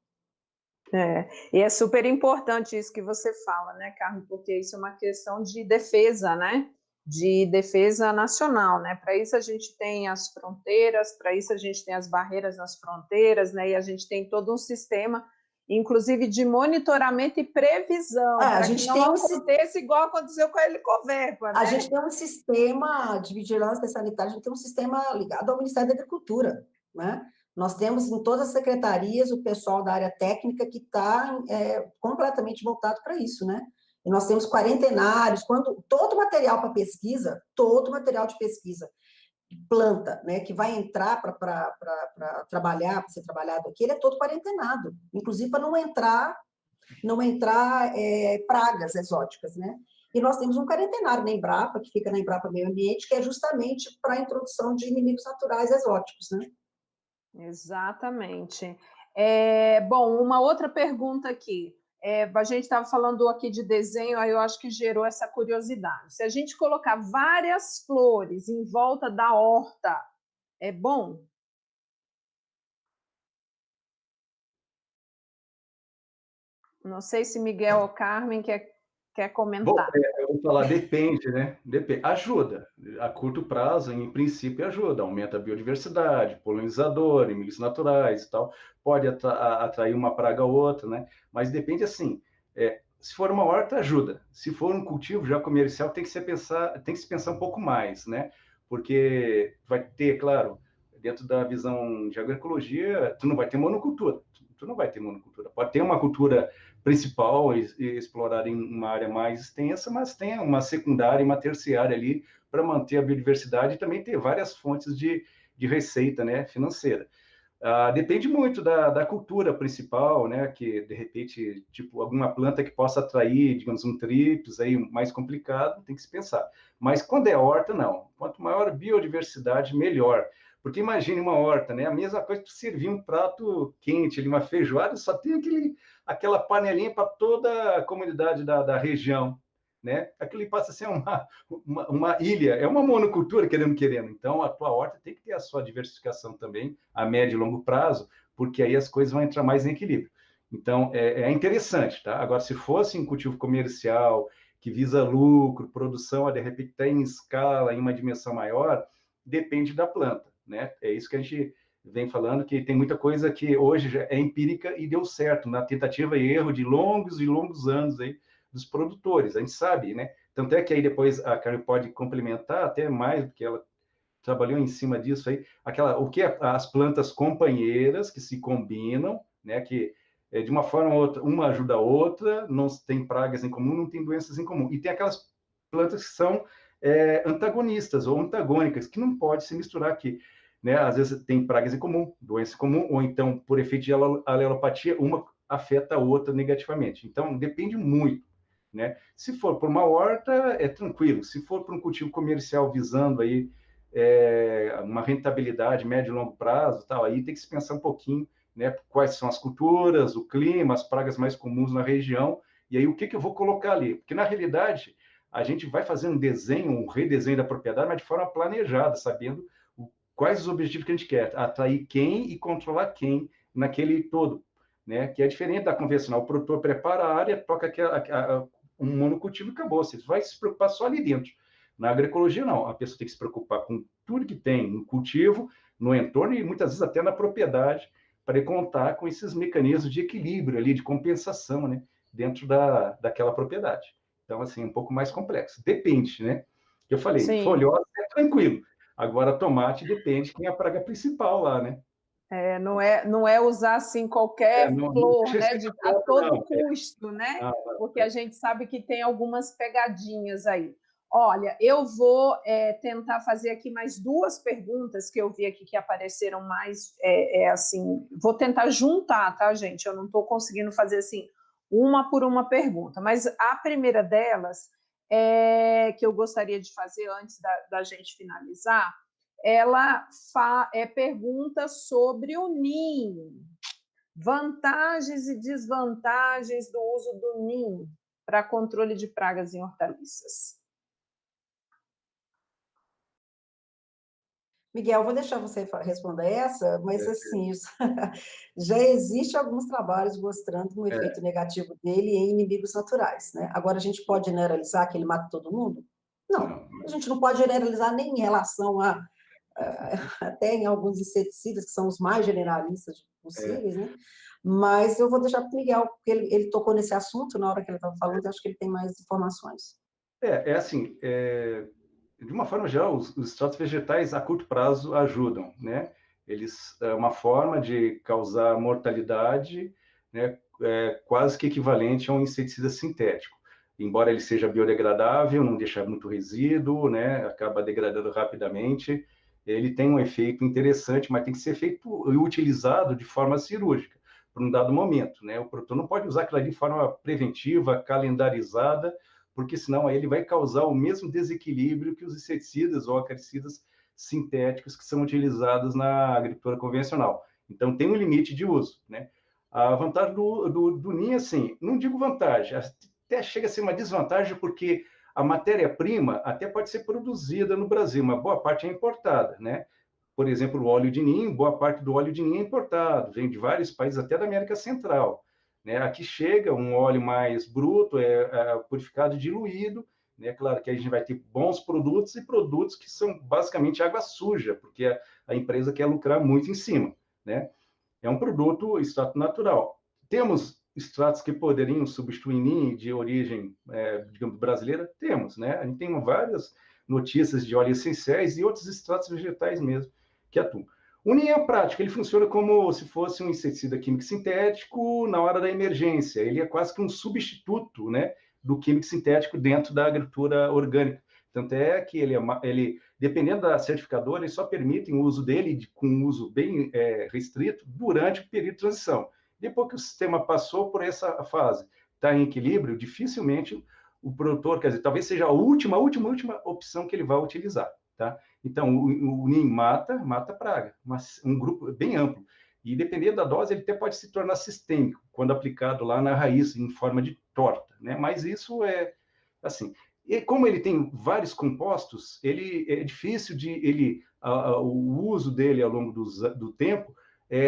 E é super importante isso que você fala, né, Carmen, porque isso é uma questão de defesa, né, de defesa nacional, né, para isso a gente tem as fronteiras, para isso a gente tem as barreiras nas fronteiras, né, e a gente tem todo um sistema, inclusive de monitoramento e previsão, para que não aconteça igual aconteceu com a Helicoverpa, né? A gente tem um sistema de vigilância sanitária, a gente tem um sistema ligado ao Ministério da Agricultura, né? Nós temos em todas as secretarias o pessoal da área técnica que está completamente voltado para isso, né? E nós temos quarentenários, todo material para pesquisa, todo material de pesquisa, planta, né, que vai entrar para trabalhar, para ser trabalhado aqui, ele é todo quarentenado, inclusive para não entrar pragas exóticas, né? E nós temos um quarentenário na Embrapa, que fica na Embrapa Meio Ambiente, que é justamente para a introdução de inimigos naturais exóticos, né? Exatamente. Bom, uma outra pergunta aqui. A gente estava falando aqui de desenho, aí eu acho que gerou essa curiosidade. Se a gente colocar várias flores em volta da horta, é bom? Não sei se Miguel ou Carmen quer comentar. Bom, eu vou falar, depende, né? Ajuda. A curto prazo, em princípio, ajuda. Aumenta a biodiversidade, polinizador, inimigos naturais e tal. Pode atrair uma praga ou outra, né? Mas depende, assim, se for uma horta, ajuda. Se for um cultivo já comercial, tem que se pensar um pouco mais, né? Porque vai ter, claro, dentro da visão de agroecologia, tu não vai ter monocultura. Tu não vai ter monocultura. Pode ter uma cultura principal e explorar em uma área mais extensa, mas tem uma secundária e uma terciária ali para manter a biodiversidade e também ter várias fontes de receita, né, financeira. Depende muito da cultura principal, né, que de repente, tipo, alguma planta que possa atrair, digamos, um trips aí mais complicado, tem que se pensar. Mas quando é horta, não. Quanto maior a biodiversidade, melhor. Porque imagine uma horta, né? A mesma coisa que servir um prato quente, uma feijoada, só tem aquela panelinha para toda a comunidade da região, né? Aquilo passa a ser uma ilha, é uma monocultura, querendo. Então, a tua horta tem que ter a sua diversificação também, a médio e longo prazo, porque aí as coisas vão entrar mais em equilíbrio. Então, é interessante, tá? Agora, se fosse um cultivo comercial, que visa lucro, produção, de repente, até em escala, em uma dimensão maior, depende da planta, né? É isso que a gente vem falando, que tem muita coisa que hoje já é empírica e deu certo, na tentativa e erro de longos e longos anos aí dos produtores, a gente sabe, né? Tanto é que aí depois a Carmen pode complementar até mais, porque ela trabalhou em cima disso aí, o que as plantas companheiras que se combinam, né? Que de uma forma ou outra, uma ajuda a outra, não tem pragas em comum, não tem doenças em comum. E tem aquelas plantas que são antagonistas ou antagônicas, que não pode se misturar aqui. Né? Às vezes tem pragas em comum, doença em comum, ou então, por efeito de alelopatia, uma afeta a outra negativamente. Então, depende muito. Né? Se for por uma horta, é tranquilo. Se for por um cultivo comercial visando aí uma rentabilidade médio e longo prazo, tal, aí tem que se pensar um pouquinho, né? Quais são as culturas, o clima, as pragas mais comuns na região, e aí o que eu vou colocar ali? Porque, na realidade, a gente vai fazer um desenho, um redesenho da propriedade, mas de forma planejada, sabendo quais os objetivos que a gente quer, atrair quem e controlar quem naquele todo, né? Que é diferente da convencional. O produtor prepara a área, toca um monocultivo e acabou. Você vai se preocupar só ali dentro. Na agroecologia, não. A pessoa tem que se preocupar com tudo que tem no cultivo, no entorno e muitas vezes até na propriedade, para contar com esses mecanismos de equilíbrio ali, de compensação, né? dentro daquela propriedade. Então, assim, um pouco mais complexo. Depende, né? Eu falei, Sim. folhosa é tranquilo. Agora, tomate depende quem é a praga principal lá, né? Não é usar assim qualquer Não flor, deixa né, esse a campo, todo não. custo, né? Não, Porque a gente sabe que tem algumas pegadinhas aí. Olha, eu vou tentar fazer aqui mais duas perguntas que eu vi aqui que apareceram mais, assim, vou tentar juntar, tá, gente? Eu não estou conseguindo fazer assim uma por uma pergunta, mas a primeira delas que eu gostaria de fazer antes da gente finalizar, ela pergunta sobre o NIM, vantagens e desvantagens do uso do NIM para controle de pragas em hortaliças. Miguel, vou deixar você responder essa, mas assim, já existe alguns trabalhos mostrando um efeito negativo dele em inimigos naturais, né? Agora, a gente pode generalizar que ele mata todo mundo? Não, a gente não pode generalizar nem em relação até em alguns inseticidas, que são os mais generalistas possíveis, né? Mas eu vou deixar para o Miguel, porque ele tocou nesse assunto na hora que ele estava falando, e acho que ele tem mais informações. Assim, de uma forma geral, os extratos vegetais a curto prazo ajudam, né? Eles é uma forma de causar mortalidade, né? Quase que equivalente a um inseticida sintético. Embora ele seja biodegradável, não deixa muito resíduo, né? Acaba degradando rapidamente. Ele tem um efeito interessante, mas tem que ser feito e utilizado de forma cirúrgica, por um dado momento, né? O produtor não pode usar aquilo ali de forma preventiva, calendarizada, porque senão aí ele vai causar o mesmo desequilíbrio que os inseticidas ou acaricidas sintéticos que são utilizados na agricultura convencional. Então, tem um limite de uso, né? A vantagem do NIM, assim, não digo vantagem, até chega a ser uma desvantagem, porque a matéria-prima até pode ser produzida no Brasil, uma boa parte é importada, né? Por exemplo, o óleo de NIM, boa parte do óleo de NIM é importado, vem de vários países, até da América Central. Né? Aqui chega um óleo mais bruto, purificado, diluído, né? Claro que a gente vai ter bons produtos e produtos que são basicamente água suja, porque a empresa quer lucrar muito em cima, né? É um produto extrato natural. Temos extratos que poderiam substituir NIM de origem, digamos, brasileira? Temos, né? A gente tem várias notícias de óleos essenciais e outros extratos vegetais mesmo que atuam. O NIM é prático, ele funciona como se fosse um inseticida químico sintético na hora da emergência. Ele é quase que um substituto, né, do químico sintético dentro da agricultura orgânica. Tanto é que ele dependendo da certificadora, eles só permitem o uso dele com um uso bem restrito durante o período de transição. Depois que o sistema passou por essa fase, está em equilíbrio, dificilmente o produtor, quer dizer, talvez seja a última opção que ele vai utilizar, tá? Então, o NIM mata praga, um grupo bem amplo. E dependendo da dose, ele até pode se tornar sistêmico, quando aplicado lá na raiz, em forma de torta, né? Mas isso é, assim, e como ele tem vários compostos, ele é difícil o uso dele ao longo do tempo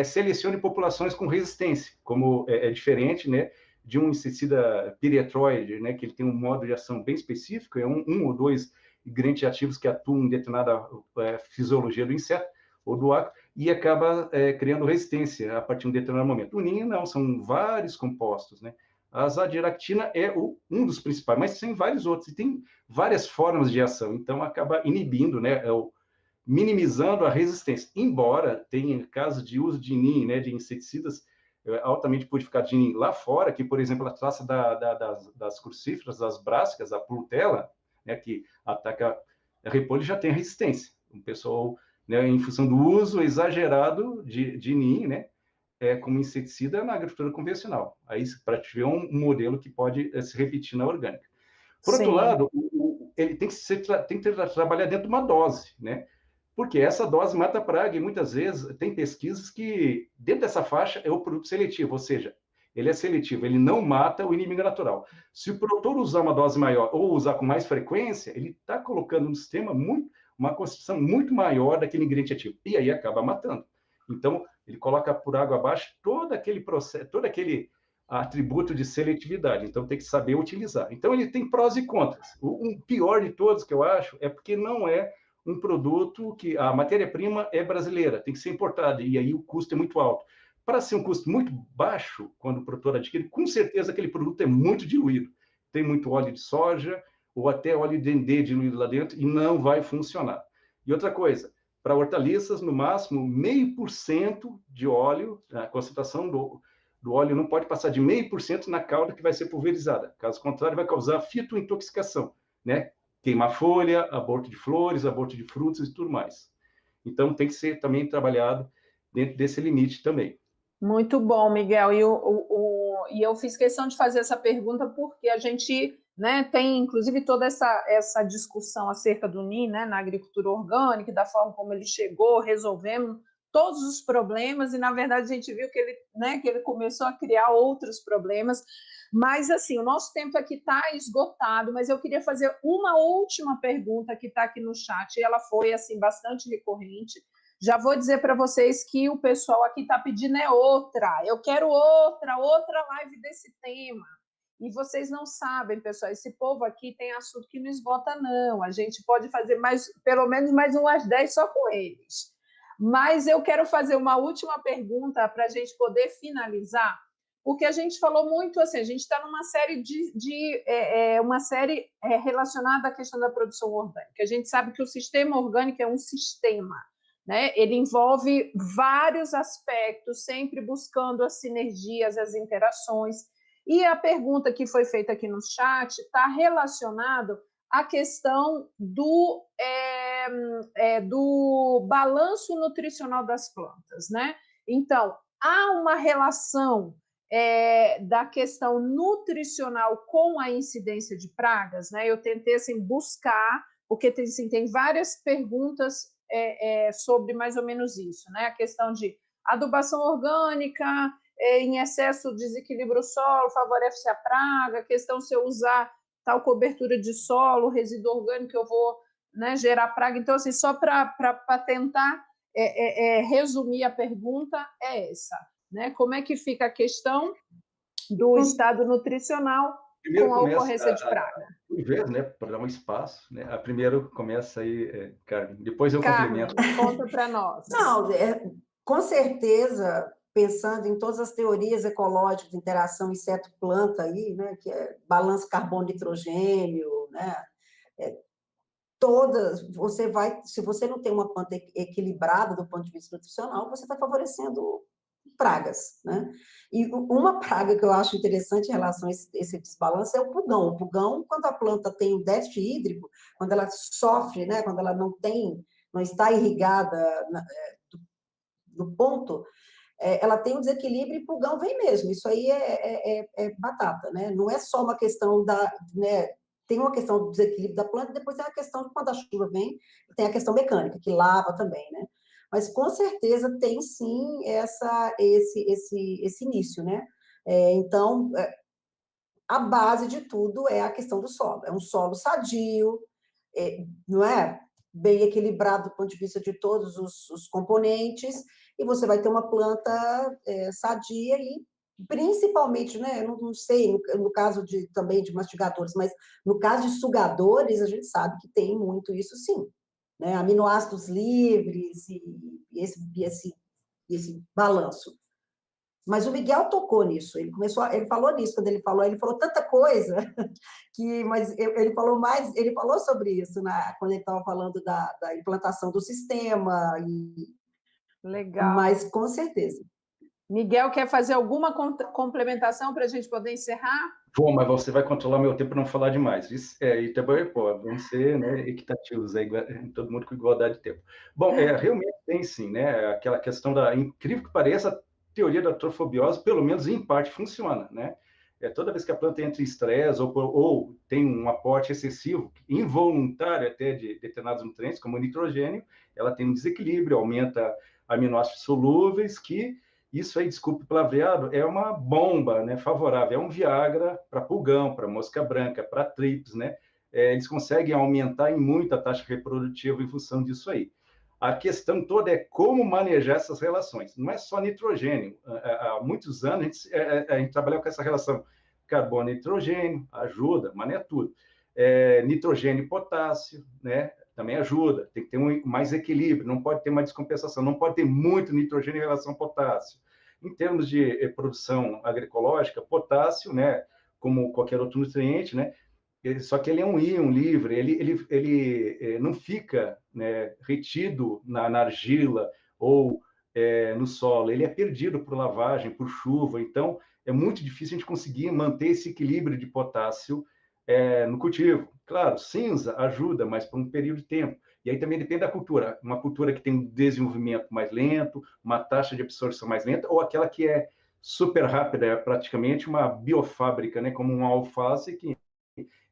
selecione populações com resistência, como é diferente, né, de um inseticida piretroide, né, que ele tem um modo de ação bem específico, é um ou dois ingredientes ativos que atuam em determinada fisiologia do inseto ou do ácaro, e acaba criando resistência a partir de um determinado momento. O NIM não, são vários compostos, né? A azadiractina é um dos principais, mas tem vários outros, e tem várias formas de ação, então acaba inibindo, né, minimizando a resistência. Embora tenha casos de uso de NIM, né, de inseticidas altamente purificados de NIM lá fora, que, por exemplo, a traça das crucíferas, das brássicas, a Plutella, né, que ataca a repolho, já tem resistência. O pessoal, né, em função do uso exagerado de NIM, né, como inseticida na agricultura convencional. Aí, para te ver um modelo que pode se repetir na orgânica. Por outro lado, ele tem que trabalhar dentro de uma dose, né? Porque essa dose mata a praga e muitas vezes tem pesquisas que dentro dessa faixa é o produto seletivo, ou seja, ele é seletivo, ele não mata o inimigo natural. Se o produtor usar uma dose maior ou usar com mais frequência, ele está colocando no sistema uma concentração muito maior daquele ingrediente ativo, e aí acaba matando. Então, ele coloca por água abaixo todo aquele processo, todo aquele atributo de seletividade, então tem que saber utilizar. Então, ele tem prós e contras. O pior de todos que eu acho é porque não é um produto que a matéria-prima é brasileira, tem que ser importada, e aí o custo é muito alto. para ser um custo muito baixo, quando o produtor adquire, com certeza aquele produto é muito diluído. Tem muito óleo de soja ou até óleo de dendê diluído lá dentro e não vai funcionar. E outra coisa, para hortaliças, no máximo, 0,5% de óleo, a concentração do óleo não pode passar de 0,5% na calda que vai ser pulverizada. Caso contrário, vai causar fitointoxicação, né? Queimar folha, aborto de flores, aborto de frutos e tudo mais. Então, tem que ser também trabalhado dentro desse limite também. Muito bom, Miguel. E eu fiz questão de fazer essa pergunta porque a gente, né, tem, inclusive, toda essa discussão acerca do NIM, né, na agricultura orgânica, da forma como ele chegou, resolvemos todos os problemas, e, na verdade, a gente viu que ele, né, que ele começou a criar outros problemas. Mas, assim, o nosso tempo aqui está esgotado, mas eu queria fazer uma última pergunta que está aqui no chat, e ela foi, assim, bastante recorrente. Já vou dizer para vocês que o pessoal aqui está pedindo outra. Eu quero outra live desse tema. E vocês não sabem, pessoal, esse povo aqui tem assunto que não esgota, não. A gente pode fazer pelo menos mais umas 10 só com eles. Mas eu quero fazer uma última pergunta para a gente poder finalizar, porque a gente falou muito assim, a gente está numa série uma série relacionada à questão da produção orgânica. A gente sabe que o sistema orgânico é um sistema, né? Ele envolve vários aspectos, sempre buscando as sinergias, as interações. E a pergunta que foi feita aqui no chat está relacionada à questão do balanço nutricional das plantas, né? Então, há uma relação da questão nutricional com a incidência de pragas, né? Eu tentei assim, buscar, porque tem várias perguntas sobre mais ou menos isso, né? A questão de adubação orgânica, em excesso de desequilíbrio solo, favorece a praga, a questão se eu usar tal cobertura de solo, resíduo orgânico, eu vou, né, gerar praga. Então, assim, só para tentar resumir a pergunta é essa, né? Como é que fica a questão do estado nutricional Primeiro com a começa ocorrência de praga? Por vez, né, para dar um espaço, né? A primeiro começa aí, Carmen, depois eu Carmen, complemento. conta para nós. Não, com certeza, pensando em todas as teorias ecológicas de interação inseto-planta aí, né, que é balanço carbono-nitrogênio, né, todas, você vai, se você não tem uma planta equilibrada do ponto de vista nutricional, você está favorecendo pragas, né? E uma praga que eu acho interessante em relação a esse desbalanço é o pulgão. O pulgão, quando a planta tem um déficit hídrico, quando ela sofre, né, quando ela não está irrigada do ponto, ela tem um desequilíbrio e pulgão vem mesmo. Isso aí é batata, né? Não é só uma questão né, tem uma questão do desequilíbrio da planta, depois tem a questão de quando a chuva vem, tem a questão mecânica, que lava também, né? Mas com certeza tem sim esse início, né? Então, a base de tudo é a questão do solo. É um solo sadio, não é? Bem equilibrado do ponto de vista de todos os componentes, e você vai ter uma planta sadia e principalmente, né, eu não sei, no caso também de mastigadores, mas no caso de sugadores, a gente sabe que tem muito isso sim, né, aminoácidos livres e esse balanço. Mas o Miguel tocou nisso, ele falou nisso, quando ele falou tanta coisa, mas ele falou sobre isso, quando ele estava falando da implantação do sistema, Legal. Mas com certeza. Miguel, quer fazer alguma complementação para a gente poder encerrar? Vou, mas você vai controlar meu tempo para não falar demais. E também, pô, vamos ser, né, equitativos aí, todo mundo com igualdade de tempo. Bom, realmente tem sim, né, aquela questão incrível que pareça, a teoria da trofobiose, pelo menos em parte, funciona, né? Toda vez que a planta entra em estresse ou tem um aporte excessivo, involuntário até de determinados nutrientes, como o nitrogênio, ela tem um desequilíbrio, aumenta aminoácidos solúveis que isso aí, desculpe o palavreado, é uma bomba, né, favorável, é um Viagra para pulgão, para mosca branca, para trips, né? Eles conseguem aumentar em muito a taxa reprodutiva em função disso aí. A questão toda é como manejar essas relações. Não é só nitrogênio. Há muitos anos a gente trabalhou com essa relação carbono e nitrogênio, ajuda, mas não é tudo. Nitrogênio e potássio, né? Também ajuda, tem que ter mais equilíbrio, não pode ter uma descompensação, não pode ter muito nitrogênio em relação ao potássio. Em termos de produção agroecológica, potássio, né, como qualquer outro nutriente, né, só que ele é um íon livre, ele não fica, né, retido na argila ou no solo, ele é perdido por lavagem, por chuva, então é muito difícil a gente conseguir manter esse equilíbrio de potássio no cultivo. Claro, cinza ajuda, mas por um período de tempo. E aí também depende da cultura. Uma cultura que tem um desenvolvimento mais lento, uma taxa de absorção mais lenta, ou aquela que é super rápida, é praticamente uma biofábrica, né, como um alface que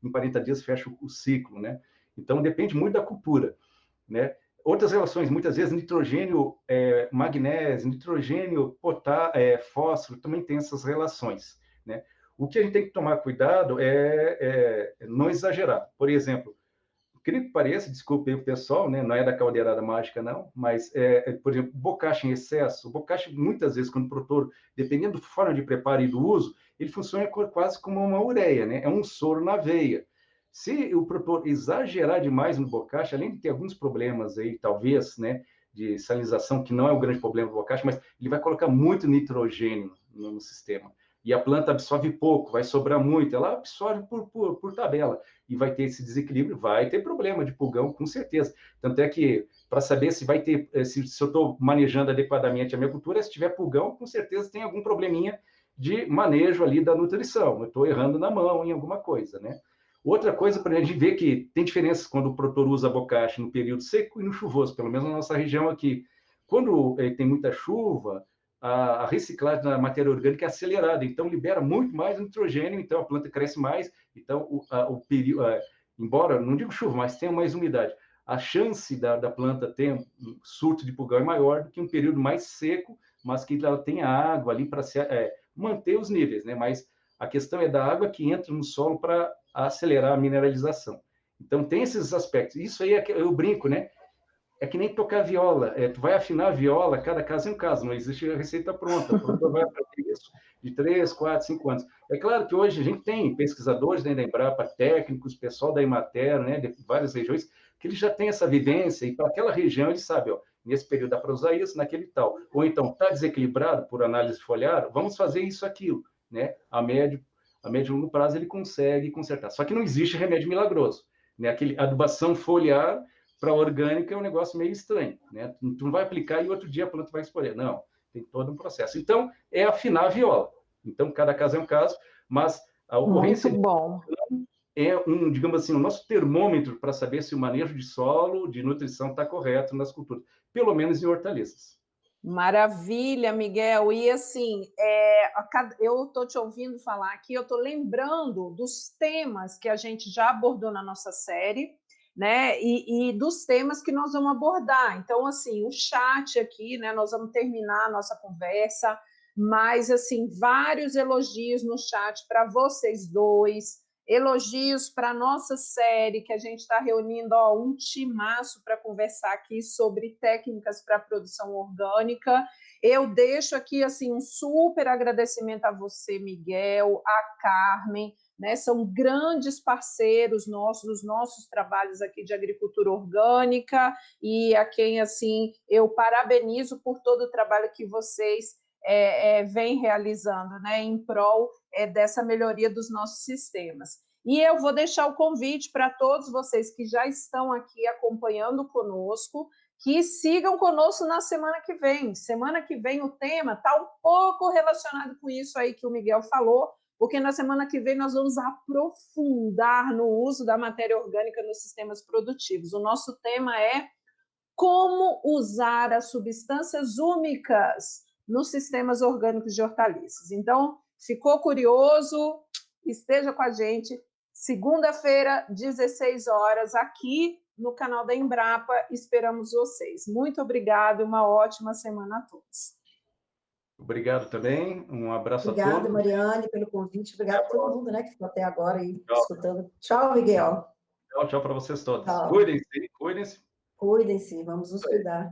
em 40 dias fecha o ciclo, né? Então depende muito da cultura, né? Outras relações, muitas vezes nitrogênio, magnésio, nitrogênio, fósforo, também tem essas relações, né? O que a gente tem que tomar cuidado é não exagerar. Por exemplo, incrível que pareça, desculpe aí o pessoal, né? Não é da caldeirada mágica, não, mas, por exemplo, bocacha em excesso. O bocacha, muitas vezes, quando o produtor, dependendo da forma de preparo e do uso, ele funciona quase como uma ureia, né? É um soro na veia. Se o produtor exagerar demais no bocacha, além de ter alguns problemas aí, talvez, né, de salinização, que não é o grande problema do bocacha, mas ele vai colocar muito nitrogênio no sistema. E a planta absorve pouco, vai sobrar muito, ela absorve por tabela e vai ter esse desequilíbrio, vai ter problema de pulgão, com certeza. Tanto é que, para saber se vai ter, se eu estou manejando adequadamente a minha cultura, se tiver pulgão, com certeza tem algum probleminha de manejo ali da nutrição. Eu estou errando na mão em alguma coisa, né? Outra coisa, para a gente ver que tem diferença quando o produtor usa bocacha no período seco e no chuvoso, pelo menos na nossa região aqui. Quando tem muita chuva, a reciclagem da matéria orgânica é acelerada, então libera muito mais nitrogênio, então a planta cresce mais, então o período, embora, não digo chuva, mas tenha mais umidade, a chance da planta ter um surto de pulgão é maior do que um período mais seco, mas que ela tenha água ali para manter os níveis, né? Mas a questão é da água que entra no solo para acelerar a mineralização. Então tem esses aspectos. Isso aí eu brinco, né? É que nem tocar viola. Tu vai afinar a viola, cada caso é um caso, não existe a receita pronta. O produtor vai aprender isso de 3, 4, 5 anos. É claro que hoje a gente tem pesquisadores da Embrapa, técnicos, pessoal da Emater, né, de várias regiões, que eles já têm essa vivência, e para aquela região eles sabem, ó, nesse período dá para usar isso, naquele tal. Ou então, está desequilibrado por análise foliar, vamos fazer isso, aquilo. Né? A médio e longo prazo ele consegue consertar. Só que não existe remédio milagroso. Né? Aquele adubação foliar para orgânica é um negócio meio estranho, né? Tu não vai aplicar e outro dia a planta vai escolher. Não, tem todo um processo. Então, é afinar a viola. Então, cada caso é um caso, mas a ocorrência muito bom. é digamos assim, o nosso termômetro para saber se o manejo de solo, de nutrição está correto nas culturas, pelo menos em hortaliças. Maravilha, Miguel. E assim, eu estou te ouvindo falar aqui, eu estou lembrando dos temas que a gente já abordou na nossa série, né? E dos temas que nós vamos abordar. Então, assim, o chat aqui, né? Nós vamos terminar a nossa conversa, mas assim, vários elogios no chat para vocês dois. Elogios para a nossa série, que a gente está reunindo um timaço para conversar aqui sobre técnicas para produção orgânica. Eu deixo aqui assim um super agradecimento a você, Miguel, a Carmen, né? São grandes parceiros nossos, dos nossos trabalhos aqui de agricultura orgânica, e a quem assim eu parabenizo por todo o trabalho que vocês vem realizando, né, em prol dessa melhoria dos nossos sistemas. E eu vou deixar o convite para todos vocês que já estão aqui acompanhando conosco, que sigam conosco na semana que vem. Semana que vem o tema está um pouco relacionado com isso aí que o Miguel falou, porque na semana que vem nós vamos aprofundar no uso da matéria orgânica nos sistemas produtivos. O nosso tema é como usar as substâncias úmicas nos sistemas orgânicos de hortaliças. Então, ficou curioso? Esteja com a gente, segunda-feira, 16 horas, aqui no canal da Embrapa. Esperamos vocês. Muito obrigada, uma ótima semana a todos. Obrigado também, um abraço a todos. Obrigada, Mariane, pelo convite. Obrigada a todo mundo, né, que ficou até agora aí escutando. Tchau, Miguel. Tchau para vocês todos. Tchau. Cuidem-se, cuidem-se. Cuidem-se, vamos nos cuidar.